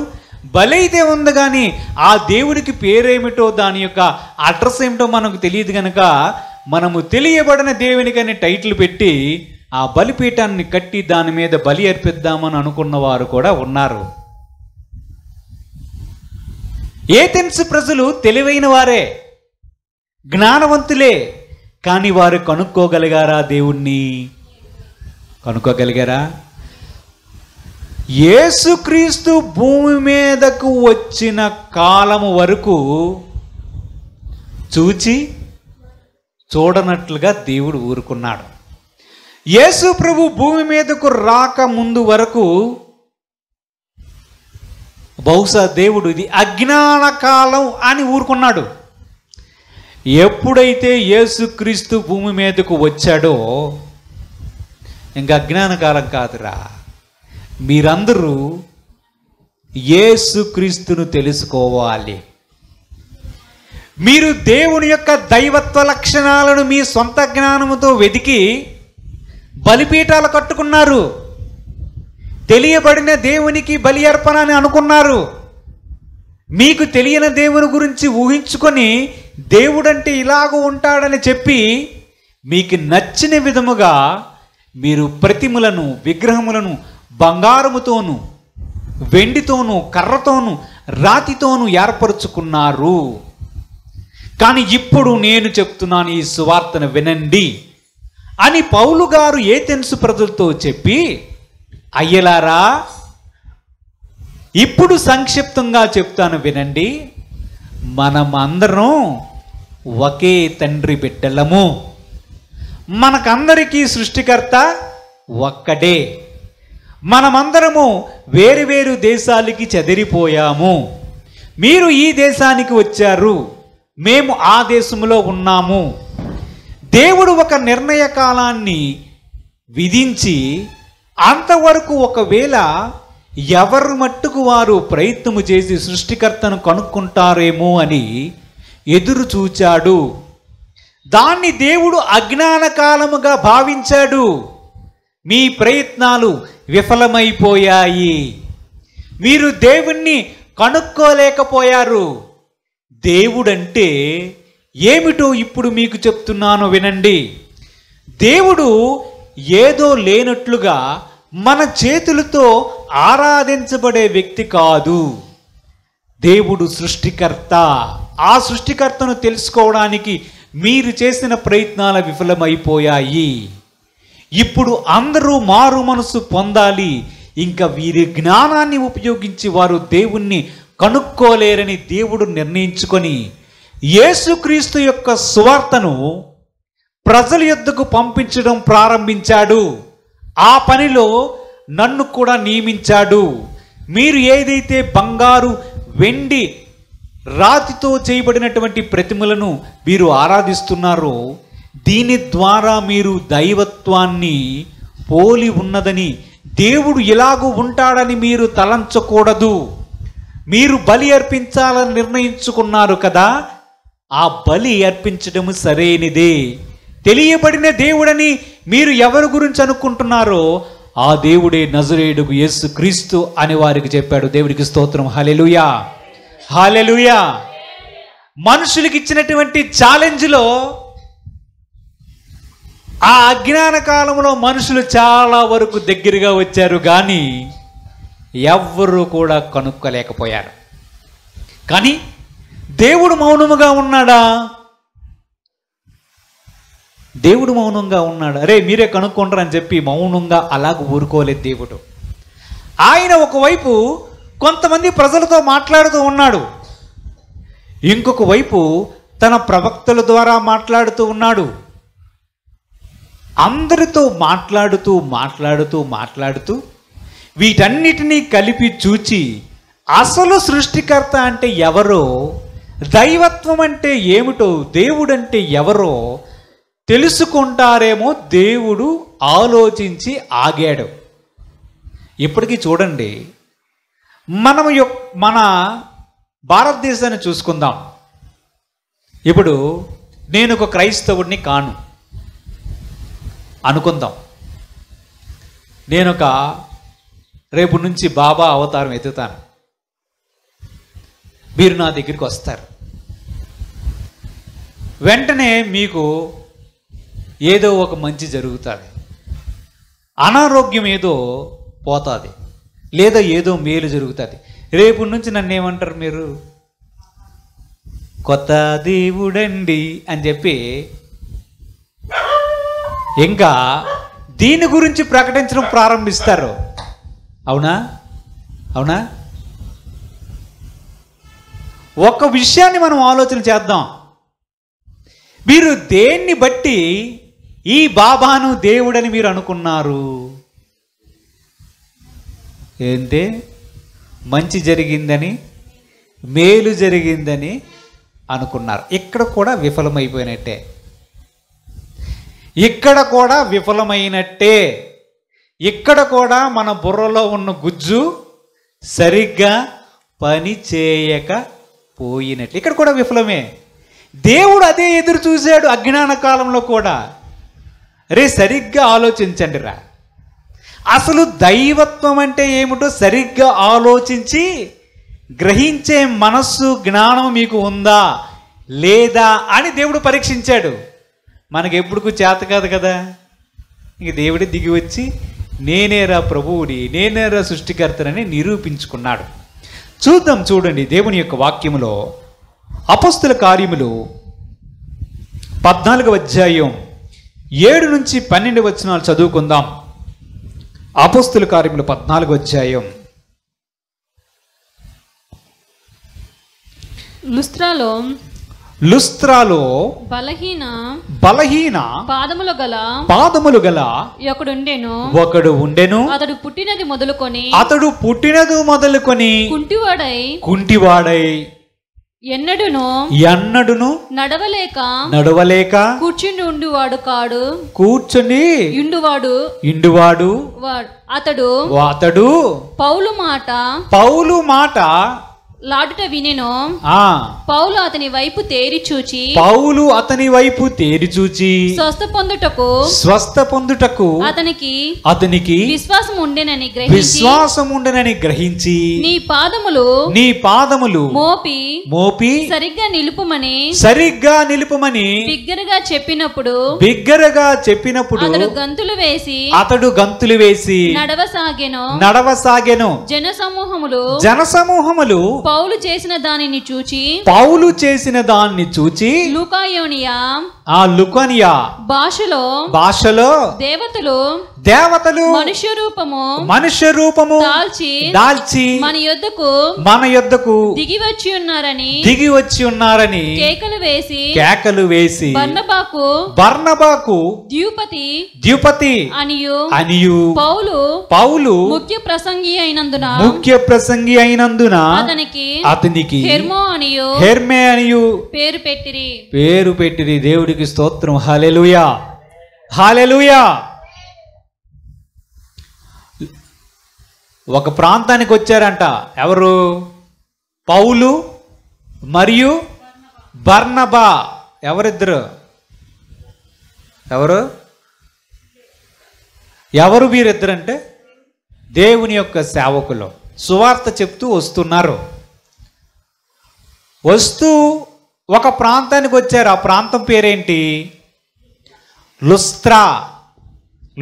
బలి అయితే ఉంది కానీ ఆ దేవుడికి పేరేమిటో, దాని యొక్క అడ్రస్ ఏమిటో మనకు తెలియదు కనుక మనము తెలియబడిన దేవునికని టైటిల్ పెట్టి ఆ బలిపీఠాన్ని కట్టి దాని మీద బలి అర్పిద్దామని అనుకున్న వారు కూడా ఉన్నారు. ఏథెన్స్ ప్రజలు తెలివైన వారే, జ్ఞానవంతులే, కానీ వారు కనుక్కోగలిగారా? దేవుణ్ణి కనుక్కోగలిగారా? యేసుక్రీస్తు భూమి మీదకు వచ్చిన కాలము వరకు చూచి చూడనట్లుగా దేవుడు ఊరుకున్నాడు. యేసు ప్రభు భూమి మీదకు రాక ముందు వరకు బహుశా దేవుడు ఇది అజ్ఞాన కాలం అని ఊరుకున్నాడు. ఎప్పుడైతే యేసుక్రీస్తు భూమి మీదకు వచ్చాడో ఇంకా అజ్ఞాన కాలం కాదురా, మీరందరూ యేసుక్రీస్తును తెలుసుకోవాలి. మీరు దేవుని యొక్క దైవత్వ లక్షణాలను మీ సొంత జ్ఞానముతో వెతికి బలిపీఠాలు కట్టుకున్నారు. తెలియబడిన దేవునికి బలి అర్పణ అని అనుకున్నారు. మీకు తెలియని దేవుని గురించి ఊహించుకొని దేవుడంటే ఇలాగ ఉంటాడని చెప్పి మీకు నచ్చిన విధముగా మీరు ప్రతిమలను, విగ్రహములను బంగారముతోనూ, వెండితోనూ, కర్రతోనూ, రాతితోనూ ఏర్పరుచుకున్నారు. కానీ ఇప్పుడు నేను చెప్తున్నాను, ఈ సువార్తను వినండి అని పౌలు గారు ఏథెన్స్ ప్రజలతో చెప్పి, అయ్యలారా ఇప్పుడు సంక్షిప్తంగా చెప్తాను వినండి, మనమందరం ఒకే తండ్రి బిడ్డలము, మనకందరికీ సృష్టికర్త ఒక్కడే, మనమందరము వేరు వేరు దేశాలకి చెదిరిపోయాము. మీరు ఈ దేశానికి వచ్చారు, మేము ఆ దేశంలో ఉన్నాము. దేవుడు ఒక నిర్ణయ కాలాన్ని విధించి అంతవరకు ఒకవేళ ఎవరు మట్టుకు వారు ప్రయత్నము చేసి సృష్టికర్తను కనుక్కుంటారేమో అని ఎదురు చూచాడు. దాన్ని దేవుడు అజ్ఞాన కాలముగా భావించాడు. మీ ప్రయత్నాలు విఫలమైపోయాయి, మీరు దేవుణ్ణి కనుక్కోలేకపోయారు. దేవుడంటే ఏమిటో ఇప్పుడు మీకు చెప్తున్నాను వినండి. దేవుడు ఏదో లేనట్లుగా మన చేతులతో ఆరాధించబడే వ్యక్తి కాదు. దేవుడు సృష్టికర్త. ఆ సృష్టికర్తను తెలుసుకోవడానికి మీరు చేసిన ప్రయత్నాలు విఫలమైపోయాయి. ఇప్పుడు అందరూ మారు మనసు పొందాలి. ఇంకా వీరి జ్ఞానాన్ని ఉపయోగించి వారు దేవుణ్ణి కనుక్కోలేరని దేవుడు నిర్ణయించుకొని యేసుక్రీస్తు యొక్క సువార్తను ప్రజల యొద్దకు పంపించడం ప్రారంభించాడు. ఆ పనిలో నన్ను కూడా నియమించాడు. మీరు ఏదైతే బంగారు, వెండి, రాతితో చేయబడినటువంటి ప్రతిమలను మీరు ఆరాధిస్తున్నారో దీని ద్వారా మీరు దైవత్వాన్ని పోలి ఉన్నదని, దేవుడు ఇలాగూ ఉంటాడని మీరు తలంచకూడదు. మీరు బలి అర్పించాలని నిర్ణయించుకున్నారు కదా, ఆ బలి అర్పించడం సరైనదే. తెలియబడిన దేవుడని మీరు ఎవరి గురించి అనుకుంటున్నారో ఆ దేవుడే నజరేయుడు యేసుక్రీస్తు అని వారికి చెప్పాడు. దేవుడికి స్తోత్రం. హల్లెలూయా, హల్లెలూయా. మనుషులకి ఇచ్చినటువంటి ఛాలెంజ్లో ఆ అజ్ఞాన కాలంలో మనుషులు చాలా వరకు దగ్గరగా వచ్చారు, కానీ ఎవ్వరూ కూడా కనుక్కోలేకపోయారు. కానీ దేవుడు మౌనముగా ఉన్నాడా? దేవుడు మౌనంగా ఉన్నాడు. అరే మీరే కనుక్కుంటారు అని చెప్పి మౌనంగా అలాగ ఊరుకోలేదు దేవుడు. ఆయన ఒకవైపు కొంతమంది ప్రజలతో మాట్లాడుతూ ఉన్నాడు, ఇంకొక వైపు తన ప్రవక్తల ద్వారా మాట్లాడుతూ ఉన్నాడు. అందరితో మాట్లాడుతూ వీటన్నిటినీ కలిపి చూచి అసలు సృష్టికర్త అంటే ఎవరో, దైవత్వం అంటే ఏమిటో, దేవుడంటే ఎవరో తెలుసుకుంటారేమో దేవుడు ఆలోచించి ఆగాడు. ఇప్పటికీ చూడండి, మన భారతదేశాన్ని చూసుకుందాం. ఇప్పుడు నేను ఒక క్రైస్తవుడిని కాను అనుకుందాం. రేపు నుంచి బాబా అవతారం ఎత్తుతాను. మీరు నా దగ్గరికి వస్తారు. వెంటనే మీకు ఏదో ఒక మంచి జరుగుతుంది, అనారోగ్యం ఏదో పోతుంది, లేదా ఏదో మేలు జరుగుతుంది. రేపు నుంచి నన్ను ఏమంటారు మీరు? కొత్త దేవుడండి అని చెప్పి ఇంకా దీని గురించి ప్రకటించడం ప్రారంభిస్తారు. అవునా? అవునా? ఒక విషయాన్ని మనం ఆలోచన చేద్దాం. మీరు దేన్ని బట్టి ఈ బాబాను దేవుడని మీరు అనుకున్నారు? ఏంటే మంచి జరిగిందని, మేలు జరిగిందని అనుకున్నారు. ఇక్కడ కూడా విఫలమైపోయినట్టే. ఇక్కడ కూడా విఫలమైనట్టే. ఇక్కడ కూడా మన బుర్రలో ఉన్న గుజ్జు సరిగ్గా పని చేయకపోయినట్టు. ఇక్కడ కూడా విఫలమే. దేవుడు అదే ఎదురు చూశాడు అజ్ఞాన కాలంలో కూడా. సరిగ్గా ఆలోచించండి రా, అసలు దైవత్వం అంటే ఏమిటో సరిగ్గా ఆలోచించి గ్రహించే మనస్సు, జ్ఞానం మీకు ఉందా లేదా అని దేవుడు పరీక్షించాడు. మనకి ఎప్పుడుకు చేత కాదు కదా. ఇంక దేవుడే దిగి వచ్చి నేనేరా ప్రభువుని, నేనేరా సృష్టికర్తనని నిరూపించుకున్నాడు. చూద్దాం, చూడండి దేవుని యొక్క వాక్యములో అపొస్తలుల కార్యములు 14వ అధ్యాయం 7 నుంచి 12 వచనాలు చదువుకుందాం. అపొస్తలుల కార్యములు 14వ అధ్యాయం. లుస్త్రాలో బలహీన పాదములు గల ఒకడు ఉండెను. అతడు పుట్టినది మొదలుకొని కుంటివాడై ఎన్నడును నడవలేక కూర్చుని ఇండువాడు. అతడు పౌలు మాట లాడుట వినెను. పౌలు అతని వైపు తేరి చూచి స్వస్థ పొందుటకు అతనికి విశ్వాసం ఉండెనని గ్రహించి నీ పాదములు మోపి సరిగ్గా నిలుపుమని బిగ్గరగా చెప్పినప్పుడు అతడు గంతులు వేసి నడవసాగెను. జనసమూహములు పౌలు చేసిన దానిని చూచి లుకానియా భాషలో దేవతలు మనుష్య రూపము దాల్చి మన యొద్దకు దిగి వచ్చి ఉన్నారని కేకలు వేసి బర్నబాకు ద్యుపతి అనియు పౌలు ముఖ్య ప్రసంగి అయినందున అతనికి హెర్మే అనియు పేరు పెట్టిరి. దేవుడికి స్తోత్రం. హల్లెలూయా, హల్లెలూయా. ఒక ప్రాంతానికి వచ్చారంట. ఎవరు? పౌలు మరియు బర్నబా. ఎవరిద్దరు? ఎవరు వీరిద్దరంటే దేవుని యొక్క సేవకులు. సువార్త చెప్తూ వస్తున్నారు. వస్తూ ఒక ప్రాంతానికి వచ్చారు. ఆ ప్రాంతం పేరేంటి?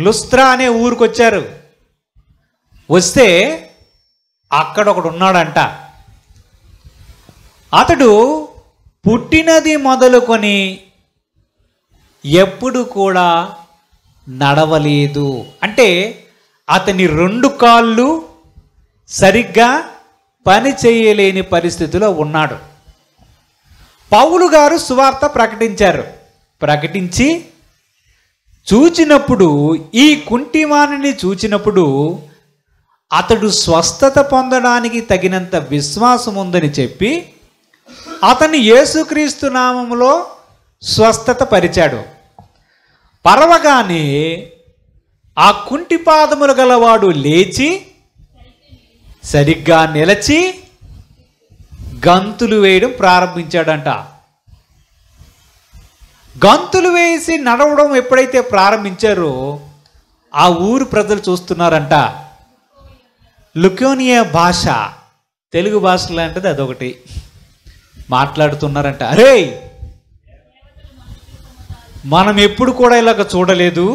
లుస్త్రా అనే ఊరికి వచ్చారు. వస్తే అక్కడ ఒకడు ఉన్నాడంట. అతడు పుట్టినది మొదలుకొని ఎప్పుడు కూడా నడవలేదు. అంటే అతని 2 కాళ్ళు సరిగ్గా పని చేయలేని పరిస్థితిలో ఉన్నాడు. పౌలు గారు సువార్త ప్రకటించి చూచినప్పుడు, ఈ కుంటివాణిని చూచినప్పుడు అతడు స్వస్థత పొందడానికి తగినంత విశ్వాసం ఉందని చెప్పి అతన్ని యేసుక్రీస్తు నామములో స్వస్థత పరిచాడు. పరవగానే ఆ కుంటి పాదములు గలవాడు లేచి సరిగ్గా నిలచి గంతులు వేయడం ప్రారంభించాడంట. గంతులు వేసి నడవడం ఎప్పుడైతే ప్రారంభించారో ఆ ఊరు ప్రజలు చూస్తున్నారంట. లుకోనియా భాష, తెలుగు భాష లాంటిది అదొకటి మాట్లాడుతున్నారంట. అరే, మనం ఎప్పుడు కూడా ఇలాగ చూడలేదు,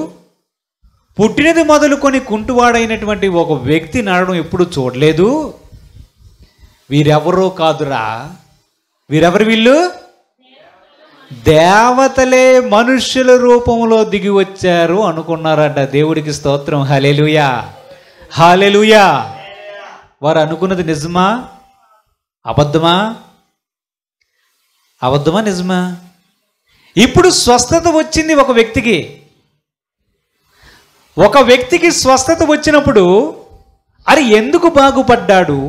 పుట్టినది మొదలుకొని కుంటువాడైనటువంటి ఒక వ్యక్తి నడవడం ఎప్పుడు చూడలేదు. వీరెవరో కాదురా, వీరెవరు వీళ్ళు? దేవతలే మనుష్యుల రూపంలో దిగి వచ్చారు అనుకున్నారంట. దేవుడికి స్తోత్రం. హల్లెలూయా, హల్లెలూయా. వారు అనుకున్నది నిజమా అబద్ధమా? అబద్ధమా నిజమా? ఇప్పుడు స్వస్థత వచ్చింది ఒక వ్యక్తికి. ఒక వ్యక్తికి స్వస్థత వచ్చినప్పుడు అది ఎందుకు బాగుపడ్డాడు,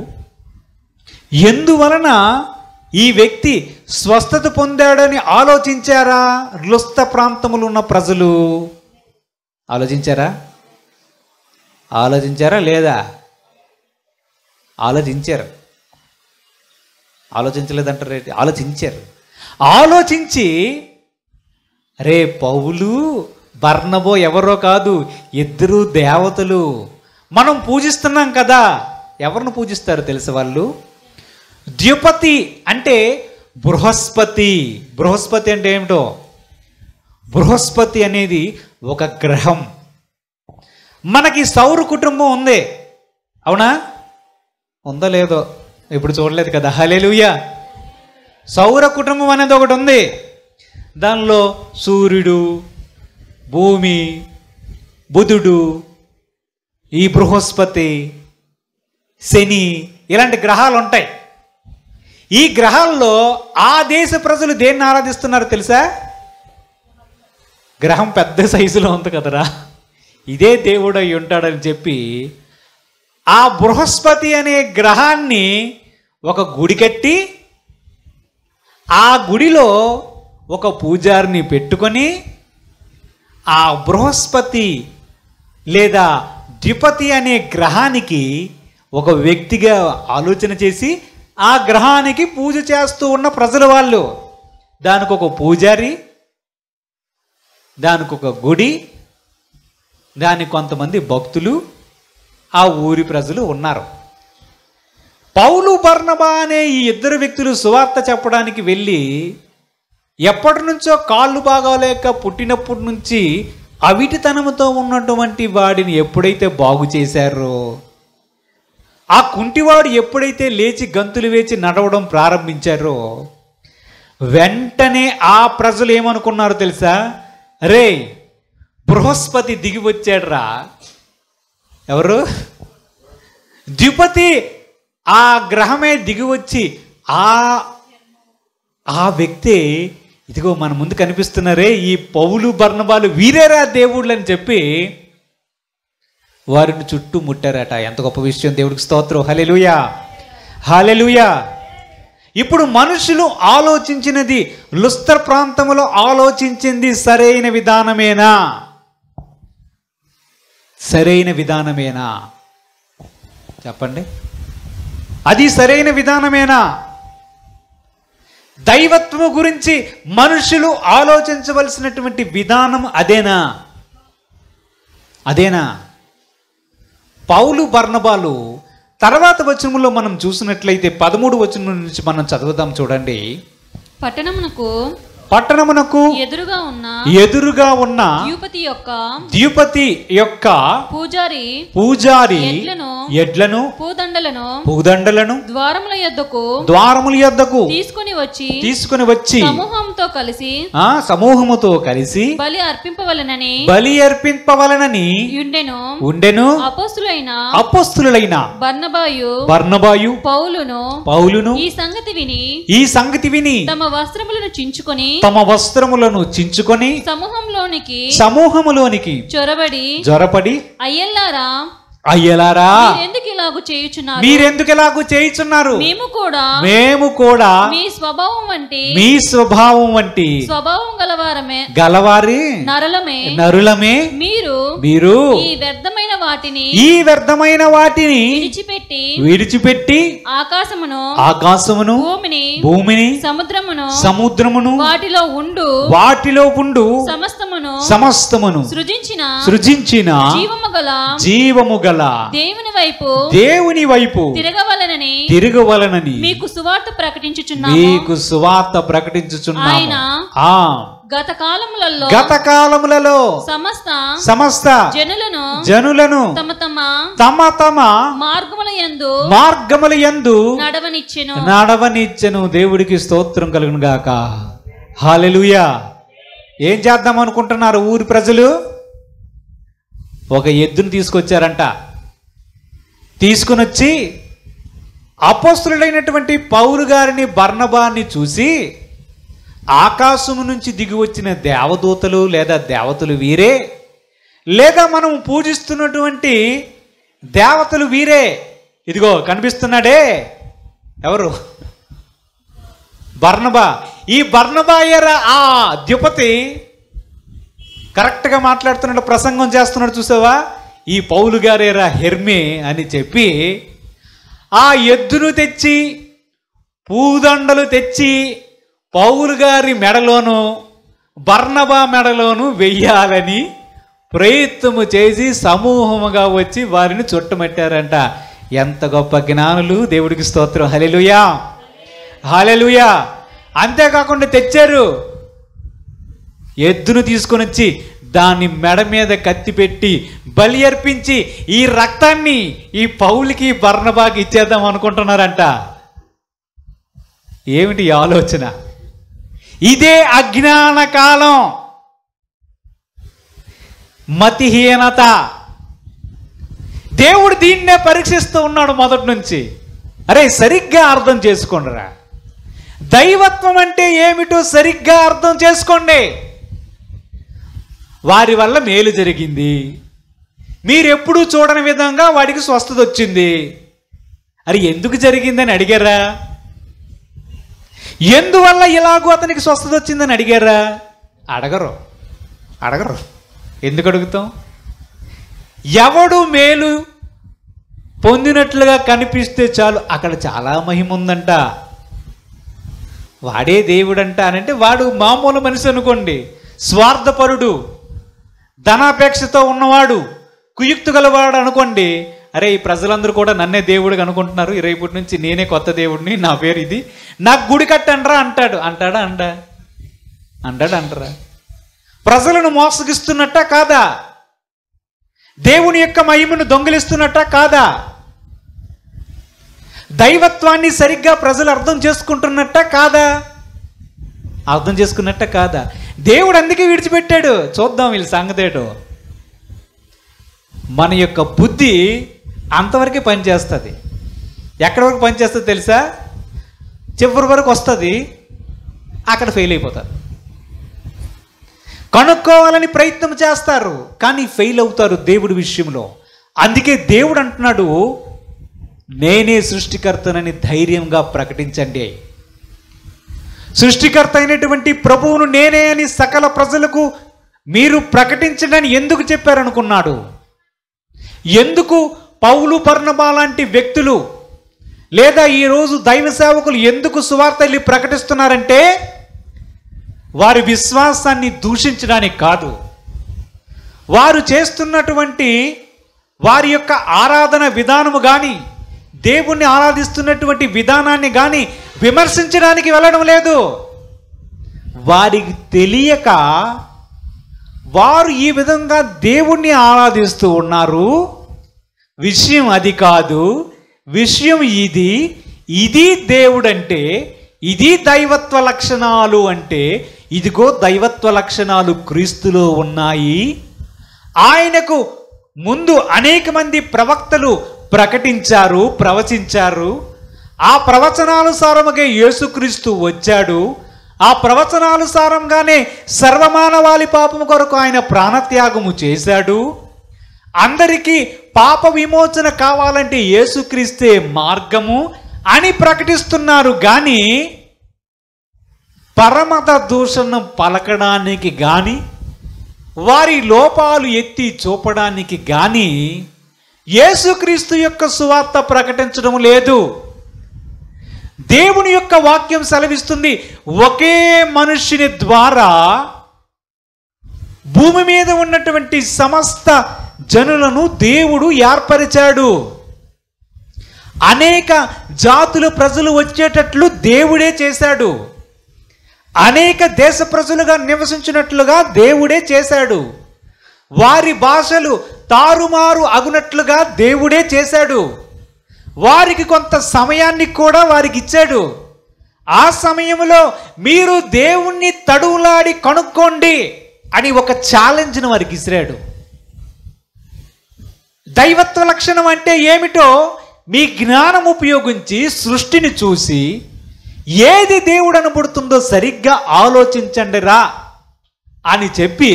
ఎందువలన ఈ వ్యక్తి స్వస్థత పొందాడని ఆలోచించారా లుస్త్ర ప్రాంతములో ఉన్న ప్రజలు? ఆలోచించారా? ఆలోచించారా లేదా? ఆలోచించారు. ఆలోచించలేదంటారు. ఆలోచించారు. ఆలోచించి రే, పౌలు బర్నబో ఎవరో కాదు, ఇద్దరు దేవతలు, మనం పూజిస్తున్నాం కదా. ఎవరిని పూజిస్తారు తెలుసు వాళ్ళు? ద్యుపతి అంటే బృహస్పతి. బృహస్పతి అంటే ఏమిటో? బృహస్పతి అనేది ఒక గ్రహం. మనకి సౌర కుటుంబం ఉంది, అవునా? ఉందో లేదో ఇప్పుడు చూడలేదు కదా. హల్లెలూయా. సౌర కుటుంబం అనేది ఒకటి ఉంది. దానిలో సూర్యుడు, భూమి, బుధుడు, ఈ బృహస్పతి, శని, ఇలాంటి గ్రహాలు ఉంటాయి. ఈ గ్రహాల్లో ఆ దేశ ప్రజలు దేన్ని ఆరాధిస్తున్నారు తెలుసా? గ్రహం పెద్ద సైజులో ఉంది కదరా, ఇదే దేవుడు అయి ఉంటాడని చెప్పి ఆ బృహస్పతి అనే గ్రహాన్ని ఒక గుడి కట్టి ఆ గుడిలో ఒక పూజారిని పెట్టుకొని ఆ బృహస్పతి లేదా ద్విపతి అనే గ్రహానికి ఒక వ్యక్తిగా ఆలోచన చేసి ఆ గ్రహానికి పూజ చేస్తూ ఉన్న ప్రజలు వాళ్ళు. దానికి ఒక పూజారి, దానికి ఒక గుడి, దానికి కొంతమంది భక్తులు, ఆ ఊరి ప్రజలు ఉన్నారు. పౌలు బర్నబా అనే ఈ ఇద్దరు వ్యక్తులు సువార్త చెప్పడానికి వెళ్ళి ఎప్పటి నుంచో కాళ్ళు బాగోలేక పుట్టినప్పటి నుంచి అవిటితనముతో ఉన్నటువంటి వాడిని ఎప్పుడైతే బాగు చేశారో, ఆ కుంటివాడు ఎప్పుడైతే లేచి గంతులు వేచి నడవడం ప్రారంభించారో, వెంటనే ఆ ప్రజలు ఏమనుకున్నారు తెలుసా? రే, బృహస్పతి దిగి వచ్చాడురా. ఎవరు? ద్విపతి. ఆ గ్రహమే దిగి వచ్చి ఆ వ్యక్తి ఇదిగో మన ముందు కనిపిస్తున్నారే ఈ పౌలు బర్నబాలు, వీరేరా దేవుళ్ళు అని చెప్పి వారిని చుట్టూ ముట్టారట. ఎంత గొప్ప విషయం! దేవుడికి స్తోత్రం. హల్లెలూయా, హల్లెలూయా. ఇప్పుడు మనుషులు ఆలోచించినది, లుస్త్ర ప్రాంతంలో ఆలోచించింది సరైన విధానమేనా? సరైన విధానమేనా? చెప్పండి, అది సరైన విధానమేనా? దైవత్వము గురించి మనుషులు ఆలోచించవలసినటువంటి విధానం అదేనా? అదేనా? పౌలు బర్నబాలు తర్వాత వచనంలో మనం చూసినట్లయితే 13 వచనం నుంచి మనం చదువుదాం. చూడండి. పట్టణమునకు ఎదురుగా ఉన్న ద్విపతి యొక్క పూజారి ఎడ్లను పూదండలను ద్వారముల యొద్దకు తీసుకొని వచ్చి సమూహముతో కలిసి బలి అర్పింపవలనని ఉండెను. అపోస్తలులైన బర్నబాయు పౌలును ఈ సంగతి విని తమ వస్త్రములను చించుకొని సమూహములోనికి జొరపడి అయ్యలారా మీరెందుకు ఇలాగు చేయుచున్నారు? మీరెందుకు ఇలాగూ చేయుచున్నారు? మేము కూడా మీ స్వభావం వంటి స్వభావం గలవారి నరులమే మీరు ఈ వ్యర్థమైన వాటిని విడిచిపెట్టి ఆకాశమును భూమిని సముద్రమును వాటిలో ఉండు సమస్తమును సృజించిన జీవము గల దేవుని వైపు తిరగవలనని మీకు సువార్త ప్రకటించుచున్నాము. గత కాలములలో సమస్త జనులను తమ మార్గముల యందు నడవనిచ్చెను. దేవుడికి స్తోత్రం కలుగును గాక. హల్లెలూయా. ఏం చేద్దాం అనుకుంటున్నారు ఊరి ప్రజలు? ఒక ఎద్దును తీసుకొచ్చారంట. తీసుకుని వచ్చి అపోస్తలుడైనటువంటి పౌలు గారిని బర్నబాని చూసి, ఆకాశము నుంచి దిగి వచ్చిన దేవదూతలు లేదా దేవతలు వీరే, లేదా మనం పూజిస్తున్నటువంటి దేవతలు వీరే, ఇదిగో కనిపిస్తున్నాడే ఎవరు? బర్నబా. ఈ బర్నబా అయ్యారా ఆ ద్యుపతి కరెక్ట్గా మాట్లాడుతున్నాడు, ప్రసంగం చేస్తున్నాడు. చూసావా? ఈ పౌలు గారేరా హెర్మే అని చెప్పి ఆ ఎద్దును తెచ్చి పూదండలు తెచ్చి పౌలు గారి మెడలోను బర్నబా మెడలోను వెయ్యాలని ప్రయత్నము చేసి సమూహముగా వచ్చి వారిని చుట్టమట్టారంట. ఎంత గొప్ప జ్ఞానులు! దేవుడికి స్తోత్రం. హల్లెలూయా, హల్లెలూయా. అంతేకాకుండా తెచ్చారు ఎద్దును తీసుకొని వచ్చి దాని మెడ మీద కత్తి పెట్టి బలి అర్పించి ఈ రక్తాన్ని ఈ పౌలుకి బర్నబాకి ఇచ్చేద్దాం అనుకుంటున్నారంట. ఏమిటి ఆలోచన? ఇదే అజ్ఞాన కాలం, మతిహీనత. దేవుడు దీన్నే పరీక్షిస్తూ ఉన్నాడు మొదటి నుంచి. అరే సరిగ్గా అర్థం చేసుకోండిరా. దైవత్వం అంటే ఏమిటో సరిగ్గా అర్థం చేసుకోండి. వారి వల్ల మేలు జరిగింది, మీరెప్పుడూ చూడని విధంగా వాడికి స్వస్థత వచ్చింది. అరే ఎందుకు జరిగిందని అడిగారా? ఎందువల్ల ఇలాగూ అతనికి స్వస్థత వచ్చిందని అడిగారా? అడగరు. ఎందుకు అడుగుతాం? ఎవడు మేలు పొందినట్లుగా కనిపిస్తే చాలు, అక్కడ చాలా మహిమ ఉందంట, వాడే దేవుడంట అనంటే వాడు మామూలు మనిషి అనుకోండి, స్వార్థపరుడు, ధనాపేక్షతో ఉన్నవాడు, కుయుక్తు గలవాడు అనుకోండి. అరే ఈ ప్రజలందరూ కూడా నన్నే దేవుడిగా అనుకుంటున్నారు, రేపటి నుంచి నేనే కొత్త దేవుడిని, నా పేరు ఇది, నాకు గుడి కట్టండ్రా అంటారా? ప్రజలను మోసగిస్తున్నట్ట కాదా? దేవుని యొక్క మహిమను దొంగిలిస్తున్నట్ట కాదా? దైవత్వాన్ని సరిగ్గా ప్రజలు అర్థం చేసుకుంటున్నట్ట కాదా? అర్థం చేసుకున్నట్ట కాదా? దేవుడు అందుకే విడిచిపెట్టాడు. చూద్దాం వీళ్ళ సంగతేటో. మన యొక్క బుద్ధి అంతవరకే పనిచేస్తుంది. ఎక్కడి వరకు పనిచేస్తుంది తెలుసా? చివరి వరకు వస్తుంది, అక్కడ ఫెయిల్ అయిపోతారు. కనుక్కోవాలని ప్రయత్నం చేస్తారు, కానీ ఫెయిల్ అవుతారు దేవుడి విషయంలో. అందుకే దేవుడు అంటున్నాడు, నేనే సృష్టికర్తనని ధైర్యంగా ప్రకటించండి. సృష్టికర్త అయినటువంటి ప్రభువును నేనే అని సకల ప్రజలకు మీరు ప్రకటించడని ఎందుకు చెప్పారనుకున్నాడు? ఎందుకు పౌలు బర్నబా లాంటి వ్యక్తులు లేదా ఈరోజు దైవ సేవకులు ఎందుకు సువార్త వెళ్ళి ప్రకటిస్తున్నారంటే వారి విశ్వాసాన్ని దూషించడానికి కాదు, వారు చేస్తున్నటువంటి వారి యొక్క ఆరాధన విధానము కానీ దేవుణ్ణి ఆరాధిస్తున్నటువంటి విధానాన్ని కానీ విమర్శించడానికి వెళ్ళడం లేదు. వారికి తెలియక వారు ఈ విధంగా దేవుణ్ణి ఆరాధిస్తూ ఉన్నారు. విషయం అది కాదు, విషయం ఇది దేవుడంటే, ఇది దైవత్వ లక్షణాలు అంటే, ఇదిగో దైవత్వ లక్షణాలు క్రీస్తులో ఉన్నాయి. ఆయనకు ముందు అనేక మంది ప్రవక్తలు ప్రకటించారు, ప్రవచించారు. ఆ ప్రవచనానుసారముగా యేసుక్రీస్తు వచ్చాడు. ఆ ప్రవచనానుసారంగానే సర్వమానవాళి పాపము కొరకు ఆయన ప్రాణత్యాగము చేశాడు. అందరికీ పాప విమోచన కావాలంటే యేసుక్రీస్తే మార్గము అని ప్రకటిస్తున్నారు. కానీ పరమత దూషణం పలకడానికి కానీ, వారి లోపాలు ఎత్తి చూపడానికి కానీ యేసుక్రీస్తు యొక్క సువార్త ప్రకటించడం లేదు. దేవుని యొక్క వాక్యం సెలవిస్తుంది, ఒకే మనుష్యుని ద్వారా భూమి మీద ఉన్నటువంటి సమస్త జనులను దేవుడు ఏర్పరిచాడు. అనేక జాతుల ప్రజలు వచ్చేటట్లు దేవుడే చేశాడు. అనేక దేశ ప్రజలుగా నివసించినట్లుగా దేవుడే చేశాడు. వారి భాషలు తారుమారు అగునట్లుగా దేవుడే చేశాడు. వారికి కొంత సమయాన్ని కూడా వారికి ఇచ్చాడు. ఆ సమయంలో మీరు దేవుణ్ణి తడువులాడి కనుక్కోండి అని ఒక ఛాలెంజ్ను వారికి ఇసిరాడు. దైవత్వ లక్షణం అంటే ఏమిటో మీ జ్ఞానం ఉపయోగించి సృష్టిని చూసి ఏది దేవుడు అనబడుతుందో సరిగ్గా ఆలోచించండి రా అని చెప్పి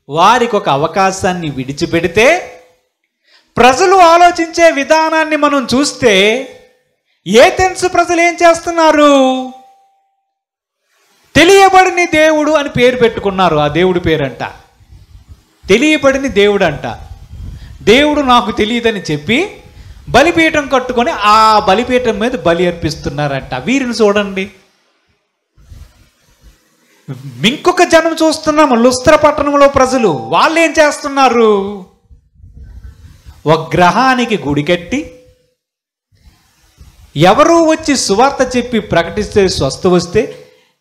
వారికి ఒక అవకాశాన్ని విడిచిపెడితే, ప్రజలు ఆలోచించే విధానాన్ని మనం చూస్తే ఏథెన్స్ ప్రజలు ఏం చేస్తున్నారు? తెలియబడిన దేవుడు అని పేరు పెట్టుకున్నారు. ఆ దేవుడి పేరంట తెలియబడిన దేవుడు అంట. దేవుడు నాకు తెలియదని చెప్పి బలిపీఠం కట్టుకొని ఆ బలిపీఠం మీద బలి అర్పిస్తున్నారంట. వీరిని చూడండి. ఇంకొక జనం చూస్తున్నాము, లుస్త్ర పట్టణంలో ప్రజలు. వాళ్ళు ఏం చేస్తున్నారు? ఒక గ్రహానికి గుడి కట్టి ఎవరు వచ్చి సువార్త చెప్పి ప్రకటిస్తే స్వస్థ వస్తే,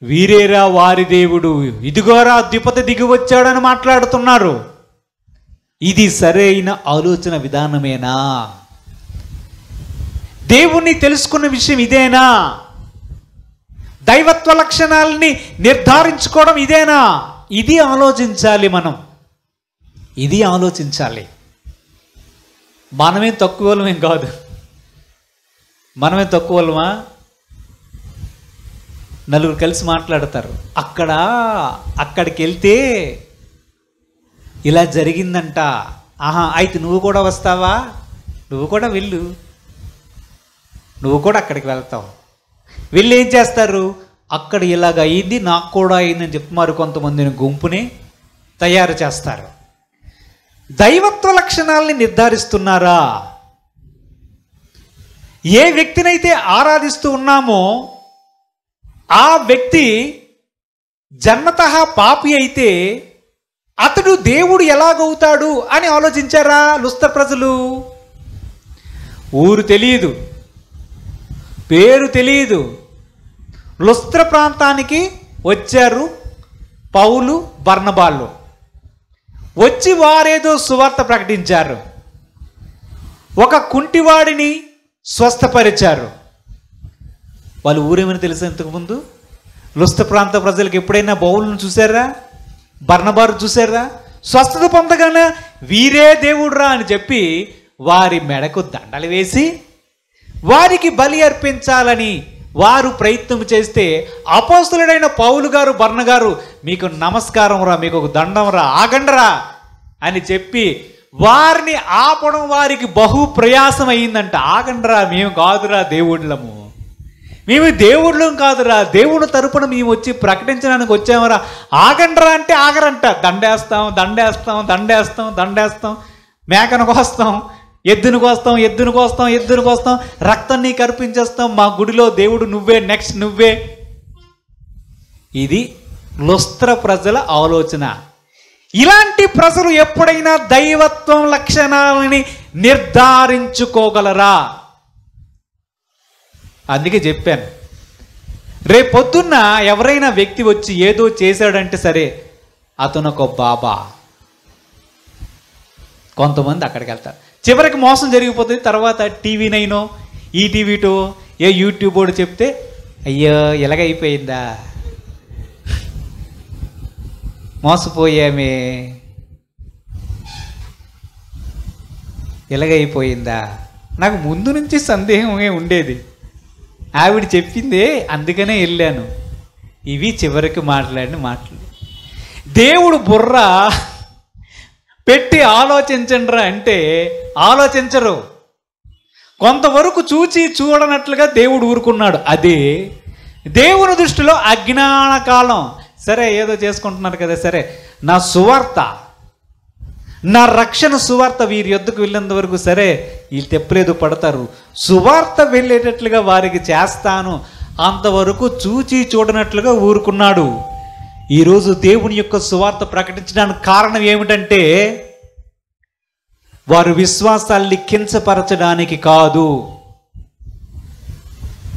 వీరేరా వారి దేవుడు, ఇదిగోరా అద్భుత దిగి వచ్చాడని మాట్లాడుతున్నారు. ఇది సరైన ఆలోచన విధానమేనా? దేవుణ్ణి తెలుసుకున్న విషయం ఇదేనా? దైవత్వ లక్షణాలని నిర్ధారించుకోవడం ఇదేనా? ఇది ఆలోచించాలి మనం. ఇది ఆలోచించాలి. మనమేం తక్కువ వాళ్ళమేం కాదు. మనమేం తక్కువ వాళ్ళమా? నలుగురు కలిసి మాట్లాడతారు. అక్కడికి వెళ్తే ఇలా జరిగిందంట. ఆహా, అయితే నువ్వు కూడా వస్తావా? నువ్వు కూడా వెళ్ళు, నువ్వు కూడా అక్కడికి వెళ్తావు. వీళ్ళు ఏం చేస్తారు? అక్కడ ఇలాగ అయింది, నాకు కూడా అయిందని చెప్పి మరి కొంతమందిని గుంపుని తయారు చేస్తారు. దైవత్వ లక్షణాలని నిర్ధారిస్తున్నారా? ఏ వ్యక్తినైతే ఆరాధిస్తూ ఉన్నామో ఆ వ్యక్తి జన్మతః పాపి అయితే అతడు దేవుడు ఎలాగవుతాడు అని ఆలోచించారా లుస్త్ర ప్రజలు? ఊరు తెలియదు, పేరు తెలియదు. లుస్త్ర ప్రాంతానికి వచ్చారు పౌలు, బర్నబాలు. వచ్చి వారేదో సువార్త ప్రకటించారు. ఒక కుంటివాడిని స్వస్థపరిచారు. వాళ్ళు ఊరేమని తెలుసా? ఇంతకుముందు లుస్త్ర ప్రాంత ప్రజలకు ఎప్పుడైనా పౌలును చూసారా? బర్నబారు చూసారా? స్వస్థత పొందగానే వీరే దేవుడురా అని చెప్పి వారి మెడకు దండలు వేసి వారికి బలి అర్పించాలని వారు ప్రయత్నం చేస్తే, అపోస్తలుడైన పౌలు గారు, బర్న గారు, మీకు నమస్కారం రా, మీకు ఒక దండం రా, ఆగండరా అని చెప్పి వారిని ఆపడం వారికి బహు ప్రయాసం అయిందంట. ఆగండరా, మేము కాదురా దేవుళ్ళము, మేము దేవుళ్ళం కాదురా, దేవుడు తరపున మేము వచ్చి ప్రకటించడానికి వచ్చామరా, ఆగండరా అంటే ఆగరంట. దండేస్తాం, దండేస్తాం, దండేస్తాం, దండేస్తాం, మేకను కోస్తాం, ఎద్దును కోస్తాం, ఎద్దును కోస్తాం, ఎద్దును కోస్తాం, రక్తం నీకు అర్పించేస్తాం, మా గుడిలో దేవుడు నువ్వే, నెక్స్ట్ నువ్వే. ఇది లుస్త్ర ప్రజల ఆలోచన. ఇలాంటి ప్రజలు ఎప్పుడైనా దైవత్వం లక్షణాలని నిర్ధారించుకోగలరా? అందుకే చెప్పాను, రేపొద్దున్న ఎవరైనా వ్యక్తి వచ్చి ఏదో చేశాడంటే సరే, అతను ఒక బాబా. కొంతమంది అక్కడికి వెళ్తారు, చివరికి మోసం జరిగిపోతుంది. తర్వాత టీవీ నైనో, ఈటీవీటో, ఏ యూట్యూబ్ వాడు చెప్తే, అయ్యో ఎలాగైపోయిందా, మోసపోయామే, ఎలాగైపోయిందా. నాకు ముందు నుంచి సందేహమే ఉండేది, ఆవిడ చెప్పిందే అందుకనే వెళ్ళాను. ఇవి చివరికి మాట్లాడిన మాటలు. దేవుడు బుర్ర పెట్టి ఆలోచించండిరా అంటే ఆలోచించరు. కొంతవరకు చూడనట్లుగా దేవుడు ఊరుకున్నాడు. అదే దేవుని దృష్టిలో అజ్ఞాన కాలం. సరే ఏదో చేసుకుంటున్నారు కదా, సరే నా సువార్త, నా రక్షణ సువార్త వీరి యొద్దకు వెళ్ళేంత వరకు సరే వీళ్ళు తెప్పలేదు పడతారు, సువార్త వెళ్ళేటట్లుగా వారికి చేస్తాను, అంతవరకు చూడనట్లుగా ఊరుకున్నాడు. ఈరోజు దేవుని యొక్క సువార్త ప్రకటించడానికి కారణం ఏమిటంటే వారు విశ్వాసాల్ని కించపరచడానికి కాదు,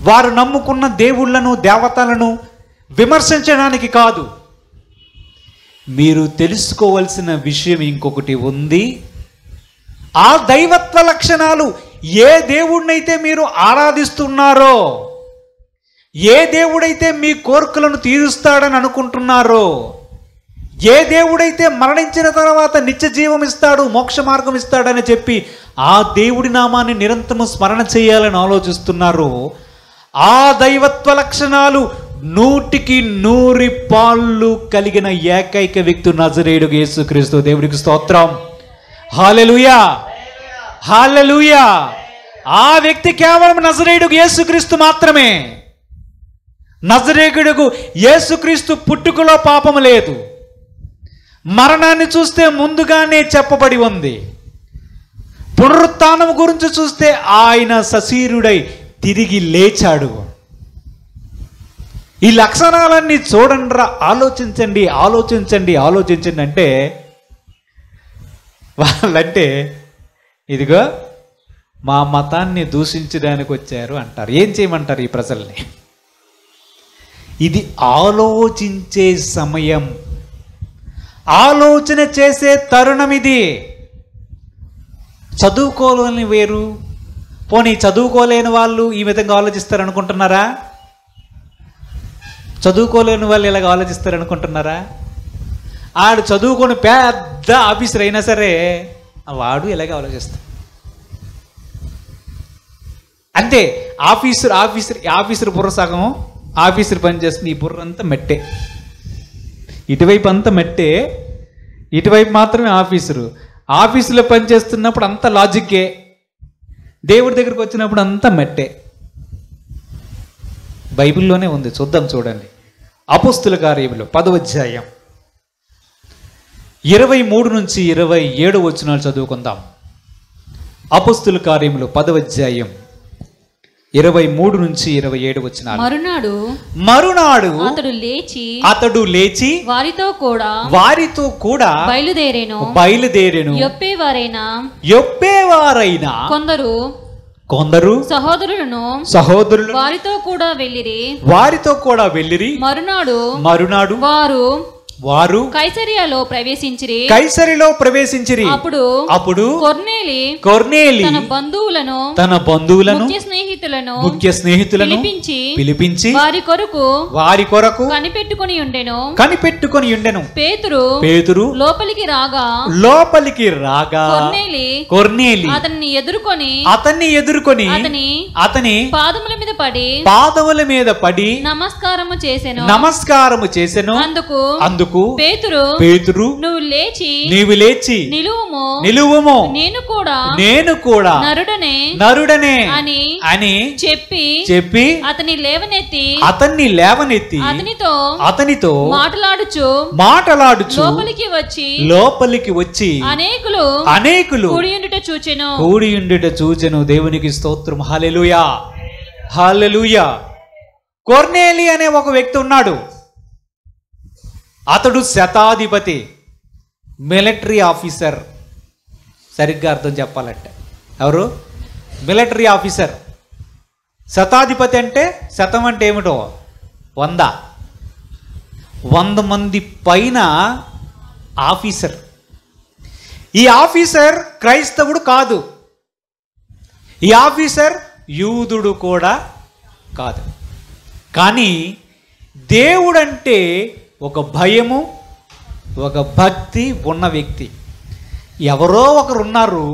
వారు నమ్ముకున్న దేవుళ్లను దేవతలను విమర్శించడానికి కాదు. మీరు తెలుసుకోవలసిన విషయం ఇంకొకటి ఉంది. ఆ దైవత్వ లక్షణాలు ఏ దేవుడినైతే మీరు ఆరాధిస్తున్నారో, ఏ దేవుడైతే మీ కోరికలను తీరుస్తాడని అనుకుంటున్నారో, ఏ దేవుడైతే మరణించిన తర్వాత నిత్య జీవం ఇస్తాడు, మోక్ష మార్గం ఇస్తాడని చెప్పి ఆ దేవుడి నామాన్ని నిరంతరం స్మరణ చేయాలని ఆలోచిస్తున్నారో, ఆ దైవత్వ లక్షణాలు 100% కలిగిన ఏకైక వ్యక్తి నజరేయుడు యేసుక్రీస్తు. దేవుడికి స్తోత్రం. హల్లెలూయా, హల్లెలూయా. ఆ వ్యక్తి కేవలం నజరేయుడు యేసుక్రీస్తు మాత్రమే. నజరేయుడుకు యేసుక్రీస్తు పుట్టుకలో పాపము లేదు. మరణాన్ని చూస్తే ముందుగానే చెప్పబడి ఉంది. పునరుత్థానం గురించి చూస్తే ఆయన సశరీరుడై తిరిగి లేచాడు. ఈ లక్షణాలన్నీ చూడండిరా, ఆలోచించండి అంటే వాళ్ళంటే ఇదిగో మా మతాన్ని దూషించడానికి వచ్చారు అంటారు. ఏం చేయమంటారు ఈ ప్రజల్ని? ఇది ఆలోచించే సమయం, ఆలోచన చేసే తరుణం ఇది. చదువుకోలేని వేరు, పోనీ చదువుకోలేని వాళ్ళు ఈ విధంగా ఆలోచిస్తారు అనుకుంటున్నారా? చదువుకోలేని వాళ్ళు ఇలాగ ఆలోచిస్తారు అనుకుంటున్నారా? ఆడు చదువుకొని పెద్ద ఆఫీసర్ అయినా సరే వాడు ఇలాగే ఆలోచిస్తాడు. అంతే. ఆఫీసర్ బుర్ర సగం, ఆఫీసర్ పని చేస్తుంది, ఈ బుర్ర అంతా మెట్టే. ఇటువైపు అంతా మెట్టే, ఇటువైపు మాత్రమే ఆఫీసులో పనిచేస్తున్నప్పుడు అంత లాజిక్కే, దేవుడి దగ్గరికి వచ్చినప్పుడు అంతా మెట్టే. బైబిల్లోనే ఉంది, చూడండి. అపోస్తుల కార్యములు 10వ అధ్యాయం 23 నుంచి 27 వచనాలు చదువుకుందాం. అపోస్తుల కార్యములు 10వ అధ్యాయం 23 నుంచి 27 వచనాలు. మరునాడు అతడు లేచి వారితో కూడా బయలుదేరెను. యొప్పేవారైన కొందరు సహోదరులు వారితో కూడా వెళ్ళిరి. మరునాడు వారు కైసరియలో ప్రవేశించిరి. అప్పుడు కొర్నేలి తన బంధువులను ముఖ్య స్నేహితులను పిలిపించి వారి కొరకు కనిపెట్టుకొని ఉండెను. పేతురు లోపలికి రాగా కొర్నేలి అతన్ని ఎదుర్కొని అతని పాదముల మీద పడి నమస్కారము చేసెను. అందుకు పేతురు నీవు లేచి నిలువుము, నేను కూడా నరుడనే అని చెప్పి అతన్ని లేవనెత్తి అతనితో మాటలాడుచు లోపలికి వచ్చి అనేకులు కూడియుండుట చూచెను. దేవునికి స్తోత్రం. హల్లెలూయా, హల్లెలూయా. కొర్నేలి అనే ఒక వ్యక్తి ఉన్నాడు. అతడు శతాధిపతి, మిలిటరీ ఆఫీసర్. సరిగ్గా అర్థం చెప్పాలంటే ఎవరు? Military officer. శతాధిపతి అంటే శతం అంటే ఏమిటో 100 మంది పైన ఆఫీసర్. ఈ ఆఫీసర్ క్రైస్తవుడు కాదు, ఈ ఆఫీసర్ యూదుడు కూడా కాదు. కానీ దేవుడంటే ఒక భయము, ఒక భక్తి ఉన్న వ్యక్తి. ఎవరో ఒకరు ఉన్నారు,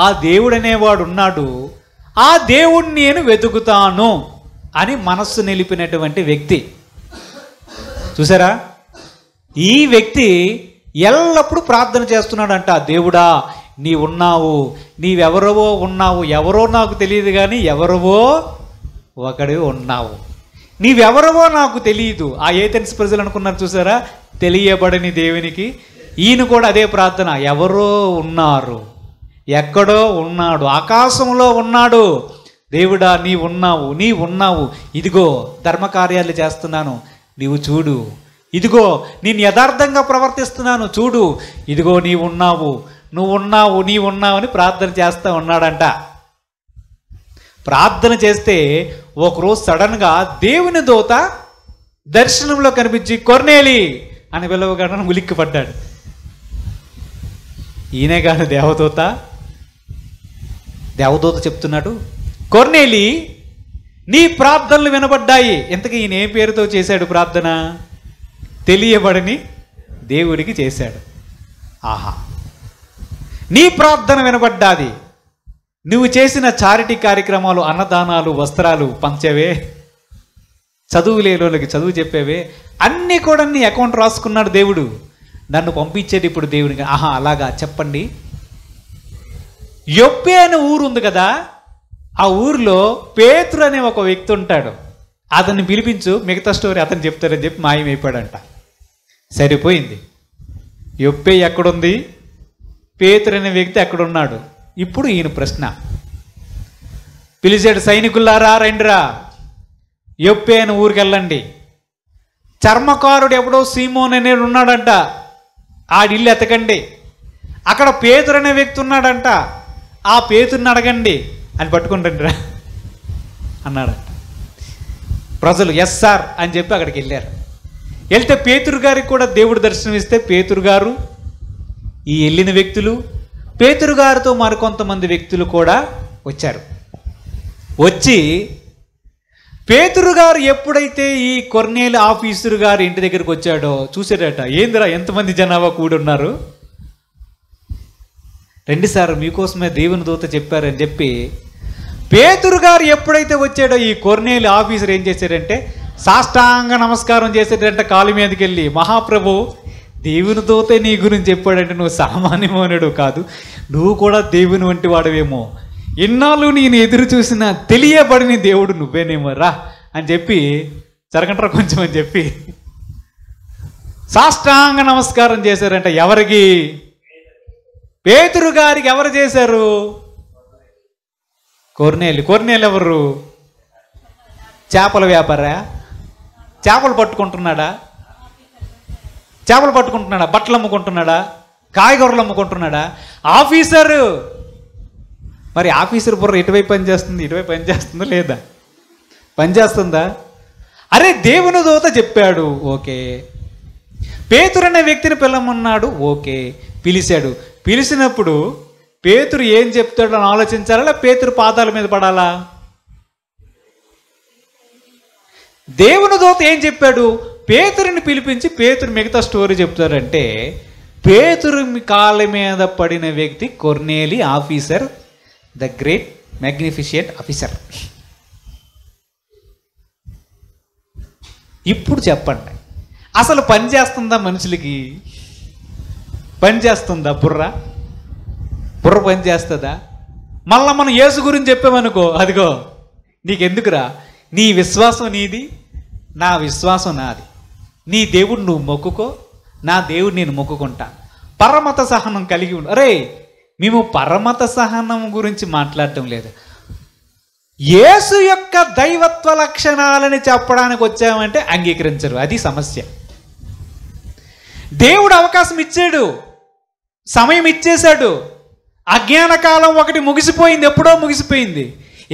ఆ దేవుడు అనేవాడు ఉన్నాడు, ఆ దేవుడిని నేను వెతుకుతాను అని మనస్సు నిలిపినటువంటి వ్యక్తి. చూసారా? ఈ వ్యక్తి ఎల్లప్పుడూ ప్రార్థన చేస్తున్నాడంట. దేవుడా నీ ఉన్నావు, నీవెవరవో ఉన్నావు, ఎవరో నాకు తెలియదు కానీ ఎవరవో ఒకడు ఉన్నావు, నీవెవరవో నాకు తెలియదు. ఆ ఏథెన్స్ ప్రజలు అనుకున్నారు చూసారా, తెలియబడని దేవునికి. ఈయన కూడా అదే ప్రార్థన, ఎవరో ఉన్నారు, ఎక్కడో ఉన్నాడు, ఆకాశంలో ఉన్నాడు. దేవుడా నీ ఉన్నావు, నీ ఉన్నావు, ఇదిగో ధర్మకార్యాలు చేస్తున్నాను, నీవు చూడు, ఇదిగో నేను యథార్థంగా ప్రవర్తిస్తున్నాను చూడు, ఇదిగో నీ ఉన్నావు, నువ్వు ఉన్నావు, నీ ఉన్నావు అని ప్రార్థన చేస్తూ ఉన్నాడంట. ప్రార్థన చేస్తే ఒకరోజు సడన్గా దేవుని దూత దర్శనంలో కనిపించి కొర్నేలి అని పిలవగానే ఉలిక్కిపడ్డాడు. ఈయనే కాదు దేవదూత. దేవదూత చెప్తున్నాడు, కొర్నేలి నీ ప్రార్థనలు వినబడ్డాయి. ఇంతకీ ఈయన ఏ పేరుతో చేశాడు ప్రార్థన? తెలియబడని దేవుడికి చేశాడు. ఆహా, నీ ప్రార్థన వినబడ్డాది, నువ్వు చేసిన చారిటీ కార్యక్రమాలు, అన్నదానాలు, వస్త్రాలు పంచవే, చదువు లేనోళ్ళకి చదువు చెప్పేవే, అన్నీ కూడా నీ అకౌంట్ రాసుకున్నాడు దేవుడు. నన్ను పంపించేది ఇప్పుడు దేవునికి. ఆహా అలాగా చెప్పండి. యొప్పే అనే ఊరు ఉంది కదా, ఆ ఊరిలో పేతురు అనే ఒక వ్యక్తి ఉంటాడు, అతన్ని పిలిపించు, మిగతా స్టోరీ అతను చెప్తారని చెప్పి మాయమైపోయాడంట. సరిపోయింది. యొప్పే ఎక్కడుంది, పేతురు అనే వ్యక్తి ఎక్కడున్నాడు. ఇప్పుడు ఈయన ప్రశ్న, పిలిచాడు, సైనికులారా రండిరా, యొప్పే అని ఊరికి వెళ్ళండి. చర్మకారుడు ఎవడో సీమోన్ అనే ఉన్నాడంట, ఆడిల్లు ఎతకండి. అక్కడ పేతురు అనే వ్యక్తి ఉన్నాడంట, ఆ పేతురుని అడగండి అని పట్టుకుని రండిరా అన్నాడంట. ప్రజలు ఎస్ సార్ అని చెప్పి అక్కడికి వెళ్ళారు. వెళ్తే పేతురు గారికి కూడా దేవుడు దర్శనం ఇస్తే, పేతురు గారు, ఈ వెళ్ళిన వ్యక్తులు, పేతురు గారితో మరికొంతమంది వ్యక్తులు కూడా వచ్చారు. వచ్చి పేతురు గారు ఎప్పుడైతే ఈ కొర్నేలి ఆఫీసరు గారు ఇంటి దగ్గరికి వచ్చాడో చూసాడట. ఏందిరా ఎంతమంది జనాభా కూడున్నారు, రండి సార్ మీకోసమే దేవుని దూత చెప్పారని చెప్పి పేతురు గారు ఎప్పుడైతే వచ్చాడో ఈ కొర్నేలి ఆఫీసర్ ఏం చేశాడంటే సాష్టాంగ నమస్కారం చేసేటంటే కాలు మీదకి వెళ్ళి, మహాప్రభు దేవుని దూతే నీ గురించి చెప్పాడంటే నువ్వు సామాన్యమోనుడు కాదు, నువ్వు కూడా దేవుని వంటి వాడవేమో, ఇన్నాళ్ళు నేను ఎదురు చూసిన తెలియబడిన దేవుడు నువ్వేనేమో రా అని చెప్పి, జరగంటారా కొంచెం అని చెప్పి సాష్టాంగ నమస్కారం చేశారంట. ఎవరికి? పేతురు గారికి. ఎవరు చేశారు? కొర్నేలి. కొర్నేలి ఎవరు? చేపల వ్యాపారా? చేపలు పట్టుకుంటున్నాడా? చేపలు పట్టుకుంటున్నాడా? బట్టలు అమ్ముకుంటున్నాడా? కాయగూరలు అమ్ముకుంటున్నాడా? ఆఫీసరు. మరి ఆఫీసర్ బుర్ర ఇటువైపు పనిచేస్తుంది, ఇటువైపు పనిచేస్తుందా లేదా? పనిచేస్తుందా? అరే దేవుని దూత చెప్పాడు, ఓకే. పేతురు అనే వ్యక్తిని పిలవమన్నాడు, ఓకే. పిలిచాడు. పిలిచినప్పుడు పేతురు ఏం చెప్తాడో అని ఆలోచించాలా, పేతురు పాదాల మీద పడాలా? దేవుని దూత ఏం చెప్పాడు? పేతురుని పిలిపించి పేతురు మిగతా స్టోరీ చెప్తారంటే, పేతురు కాళ్ళ మీద పడిన వ్యక్తి Cornelius officer, the great magnificent officer. ఇప్పుడు చెప్పండి, అసలు పని చేస్తుందా మనుషులకి? పని చేస్తుందా బుర్ర? బుర్ర పని చేస్తుందా? మళ్ళా మనం యేసు గురించి చెప్పామనుకో, అదిగో నీకెందుకురా, నీ విశ్వాసం నీది, నా విశ్వాసం నాది, నీ దేవుడు నువ్వు మొక్కుకో, నా దేవుడు నేను మొక్కుకుంటా, పరమత సహనం కలిగి ఉండు. అరే మేము పరమత సహనం గురించి మాట్లాడటం లేదు, యేసు యొక్క దైవత్వ లక్షణాలని చెప్పడానికి వచ్చామంటే అంగీకరించరు. అది సమస్య. దేవుడు అవకాశం ఇచ్చాడు, సమయం ఇచ్చేశాడు. అజ్ఞాన కాలం ఒకటి ముగిసిపోయింది, ఎప్పుడో ముగిసిపోయింది.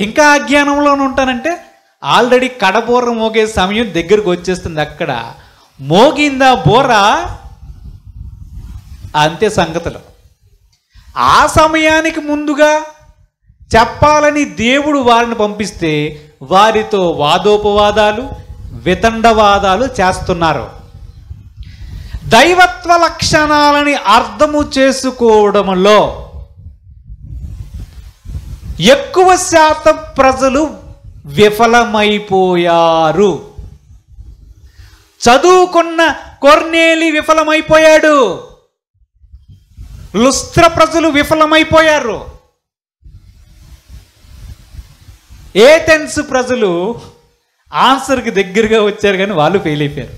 ఇంకా అజ్ఞానంలోనే ఉంటానంటే ఆల్రెడీ కడబోర మోగే సమయం దగ్గరకు వచ్చేస్తుంది. అక్కడ మోగిందా బోర, అంతే సంగతులు. ఆ సమయానికి ముందుగా చెప్పాలని దేవుడు వారిని పంపిస్తే వారితో వాదోపవాదాలు, వితండవాదాలు చేస్తున్నారు. దైవత్వ లక్షణాలని అర్థము చేసుకోవడంలో ఎక్కువ శాతం ప్రజలు విఫలమైపోయారు. చదువుకున్న కొర్నేలి విఫలమైపోయాడు. లుస్త్ర ప్రజలు విఫలమైపోయారు. ఏథెన్స్ ప్రజలు ఆన్సర్కి దగ్గరగా వచ్చారు కానీ వాళ్ళు ఫెయిల్ అయిపోయారు.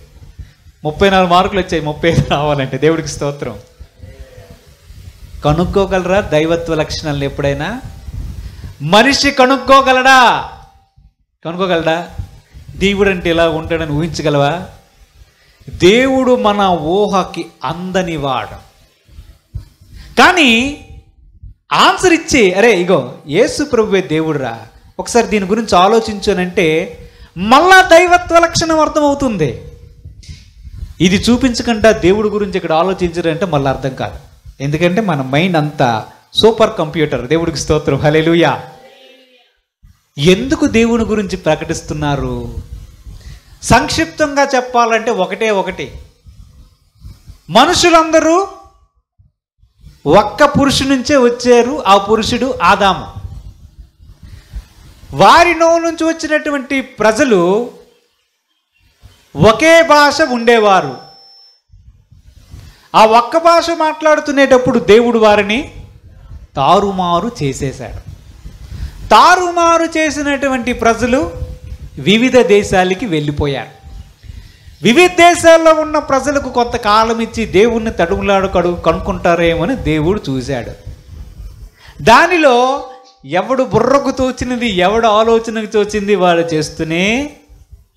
34 మార్కులు వచ్చాయి, 35 రావాలంటే. దేవుడికి స్తోత్రం. కనుక్కోగలరా దైవత్వ లక్షణాలను? ఎప్పుడైనా మనిషి కనుక్కోగలడా? దేవుడు అంటే ఇలా ఉంటాడని ఊహించగలవా? దేవుడు మన ఊహకి అందనివాడు. కానీ ఆన్సర్ ఇచ్చి, అరే ఇగో యేసు ప్రభువే దేవుడురా, ఒకసారి దీని గురించి ఆలోచించానంటే మళ్ళా దైవత్వ లక్షణం అర్థమవుతుంది. ఇది చూపించకుండా దేవుడి గురించి ఇక్కడ ఆలోచించారంటే మళ్ళీ అర్థం కాదు. ఎందుకంటే మన మైండ్ అంతా సూపర్ కంప్యూటర్. దేవుడికి స్తోత్రం, హల్లెలూయా. ఎందుకు దేవుని గురించి ప్రకటిస్తున్నారు? సంక్షిప్తంగా చెప్పాలంటే ఒకటి, మనుషులందరూ ఒక్క పురుషుడి నుంచే వచ్చారు. ఆ పురుషుడు ఆదాము. వారి నోటి నుంచి వచ్చినటువంటి ప్రజలు ఒకే భాష ఉండేవారు. ఆ ఒక్క భాష మాట్లాడుతునేటప్పుడు దేవుడు వారిని తారుమారు చేసేశాడు. తారుమారు చేసినటువంటి ప్రజలు వివిధ దేశాలకి వెళ్ళిపోయారు. వివిధ దేశాల్లో ఉన్న ప్రజలకు కొంతకాలం ఇచ్చి దేవుణ్ణి తడుములాడు కనుక్కుంటారేమని దేవుడు చూశాడు. దానిలో ఎవడు బుర్రకు తోచినది, ఎవడు ఆలోచనకు తోచింది వాడు చేస్తూనే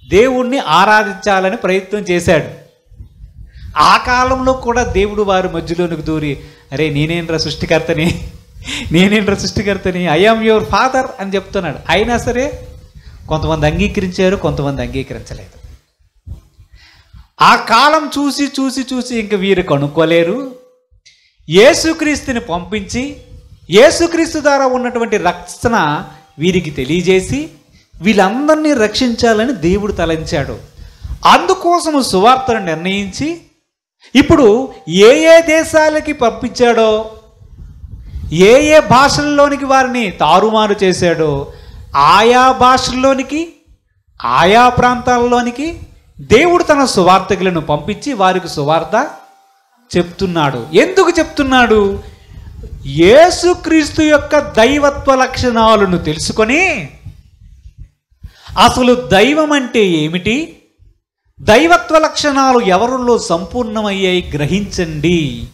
దేవుణ్ణి ఆరాధించాలని ప్రయత్నం చేశాడు. ఆ కాలంలో కూడా దేవుడు వారి మధ్యలోనికి దూరి, అరే నేనేంట్రా సృష్టికర్తని, ఐ యామ్ యువర్ ఫాదర్ అని చెప్తున్నాడు. అయినా సరే కొంతమంది అంగీకరించారు, కొంతమంది అంగీకరించలేదు. ఆ కాలం చూసి ఇంక వీరు కనుక్కోలేరు. యేసుక్రీస్తుని పంపించి యేసుక్రీస్తు ద్వారా ఉన్నటువంటి రక్షణ వీరికి తెలియజేసి వీళ్ళందరినీ రక్షించాలని దేవుడు తలంచాడు. అందుకోసము సువార్తను నిర్ణయించి ఇప్పుడు ఏ దేశాలకి పంపించాడో, ఏ భాషల్లోనికి వారిని తారుమారు చేశాడో ఆయా భాషల్లోనికి, ఆయా ప్రాంతాల్లోనికి దేవుడు తన సువార్తకులను పంపించి వారికి సువార్త చెప్తున్నాడు. ఎందుకు చెప్తున్నాడు? యేసుక్రీస్తు యొక్క దైవత్వ లక్షణాలను తెలుసుకొని అసలు దైవం అంటే ఏమిటి, దైవత్వ లక్షణాలు ఎవరిలో సంపూర్ణమయ్యాయి గ్రహించండి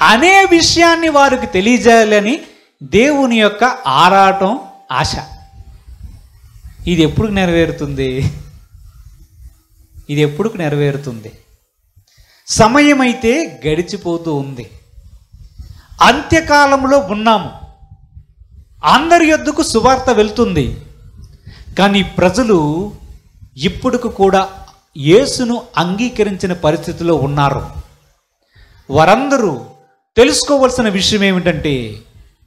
అనే విషయాన్ని వారికి తెలియజేయాలని దేవుని యొక్క ఆరాటం, ఆశ. ఇది ఎప్పుడు నెరవేరుతుంది? సమయం అయితే గడిచిపోతూ ఉంది. అంత్యకాలంలో ఉన్నాము. అందరి యొద్దకు సువార్త వెళ్తుంది. కానీ ప్రజలు ఇప్పటికి కూడా యేసును అంగీకరించిన పరిస్థితిలో ఉన్నారు. వారందరూ తెలుసుకోవలసిన విషయం ఏమిటంటే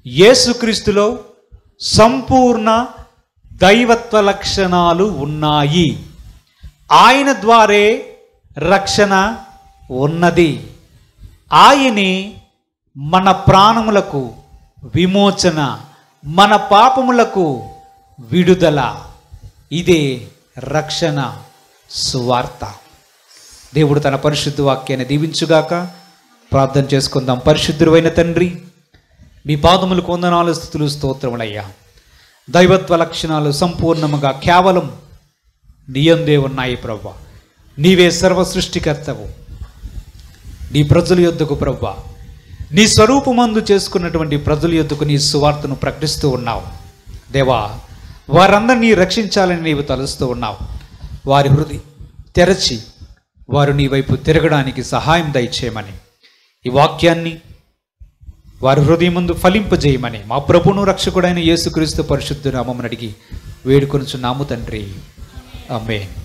యేసుక్రీస్తులో సంపూర్ణ దైవత్వ లక్షణాలు ఉన్నాయి. ఆయన ద్వారే రక్షణ ఉన్నది. ఆయనే మన ప్రాణములకు విమోచన, మన పాపములకు విడుదల. ఇదే రక్షణ సువార్త. దేవుడు తన పరిశుద్ధ వాక్యాన్ని దీవించుగాక. ప్రార్థన చేసుకుందాం. పరిశుద్ధుడైన తండ్రి, మీ పాదములకు వందనాలు, స్తుతులు, స్తోత్రములయ్యా. దైవత్వ లక్షణాలు సంపూర్ణముగా కేవలం నీయందే ఉన్నాయి ప్రభువా. నీవే సర్వ సృష్టికర్తవు. నీ ప్రజల యొద్దకు ప్రభువా, నీ స్వరూపమందు చేసుకున్నటువంటి ప్రజల యొద్దకు నీ సువార్తను ప్రకటిస్తూ ఉన్నావు దేవా. వారందరినీ రక్షించాలని నీవు తలుస్తూ ఉన్నావు. వారి హృదయం తెరచి వారు నీ వైపు తిరగడానికి సహాయం దయచేయమని, ఈ వాక్యాన్ని వారి హృదయం ముందు ఫలింపజేయమని మా ప్రభువును రక్షకుడైన యేసుక్రీస్తు పరిశుద్ధ నామమున అడిగి వేడుకొనుచున్నాము తండ్రి. ఆమేన్.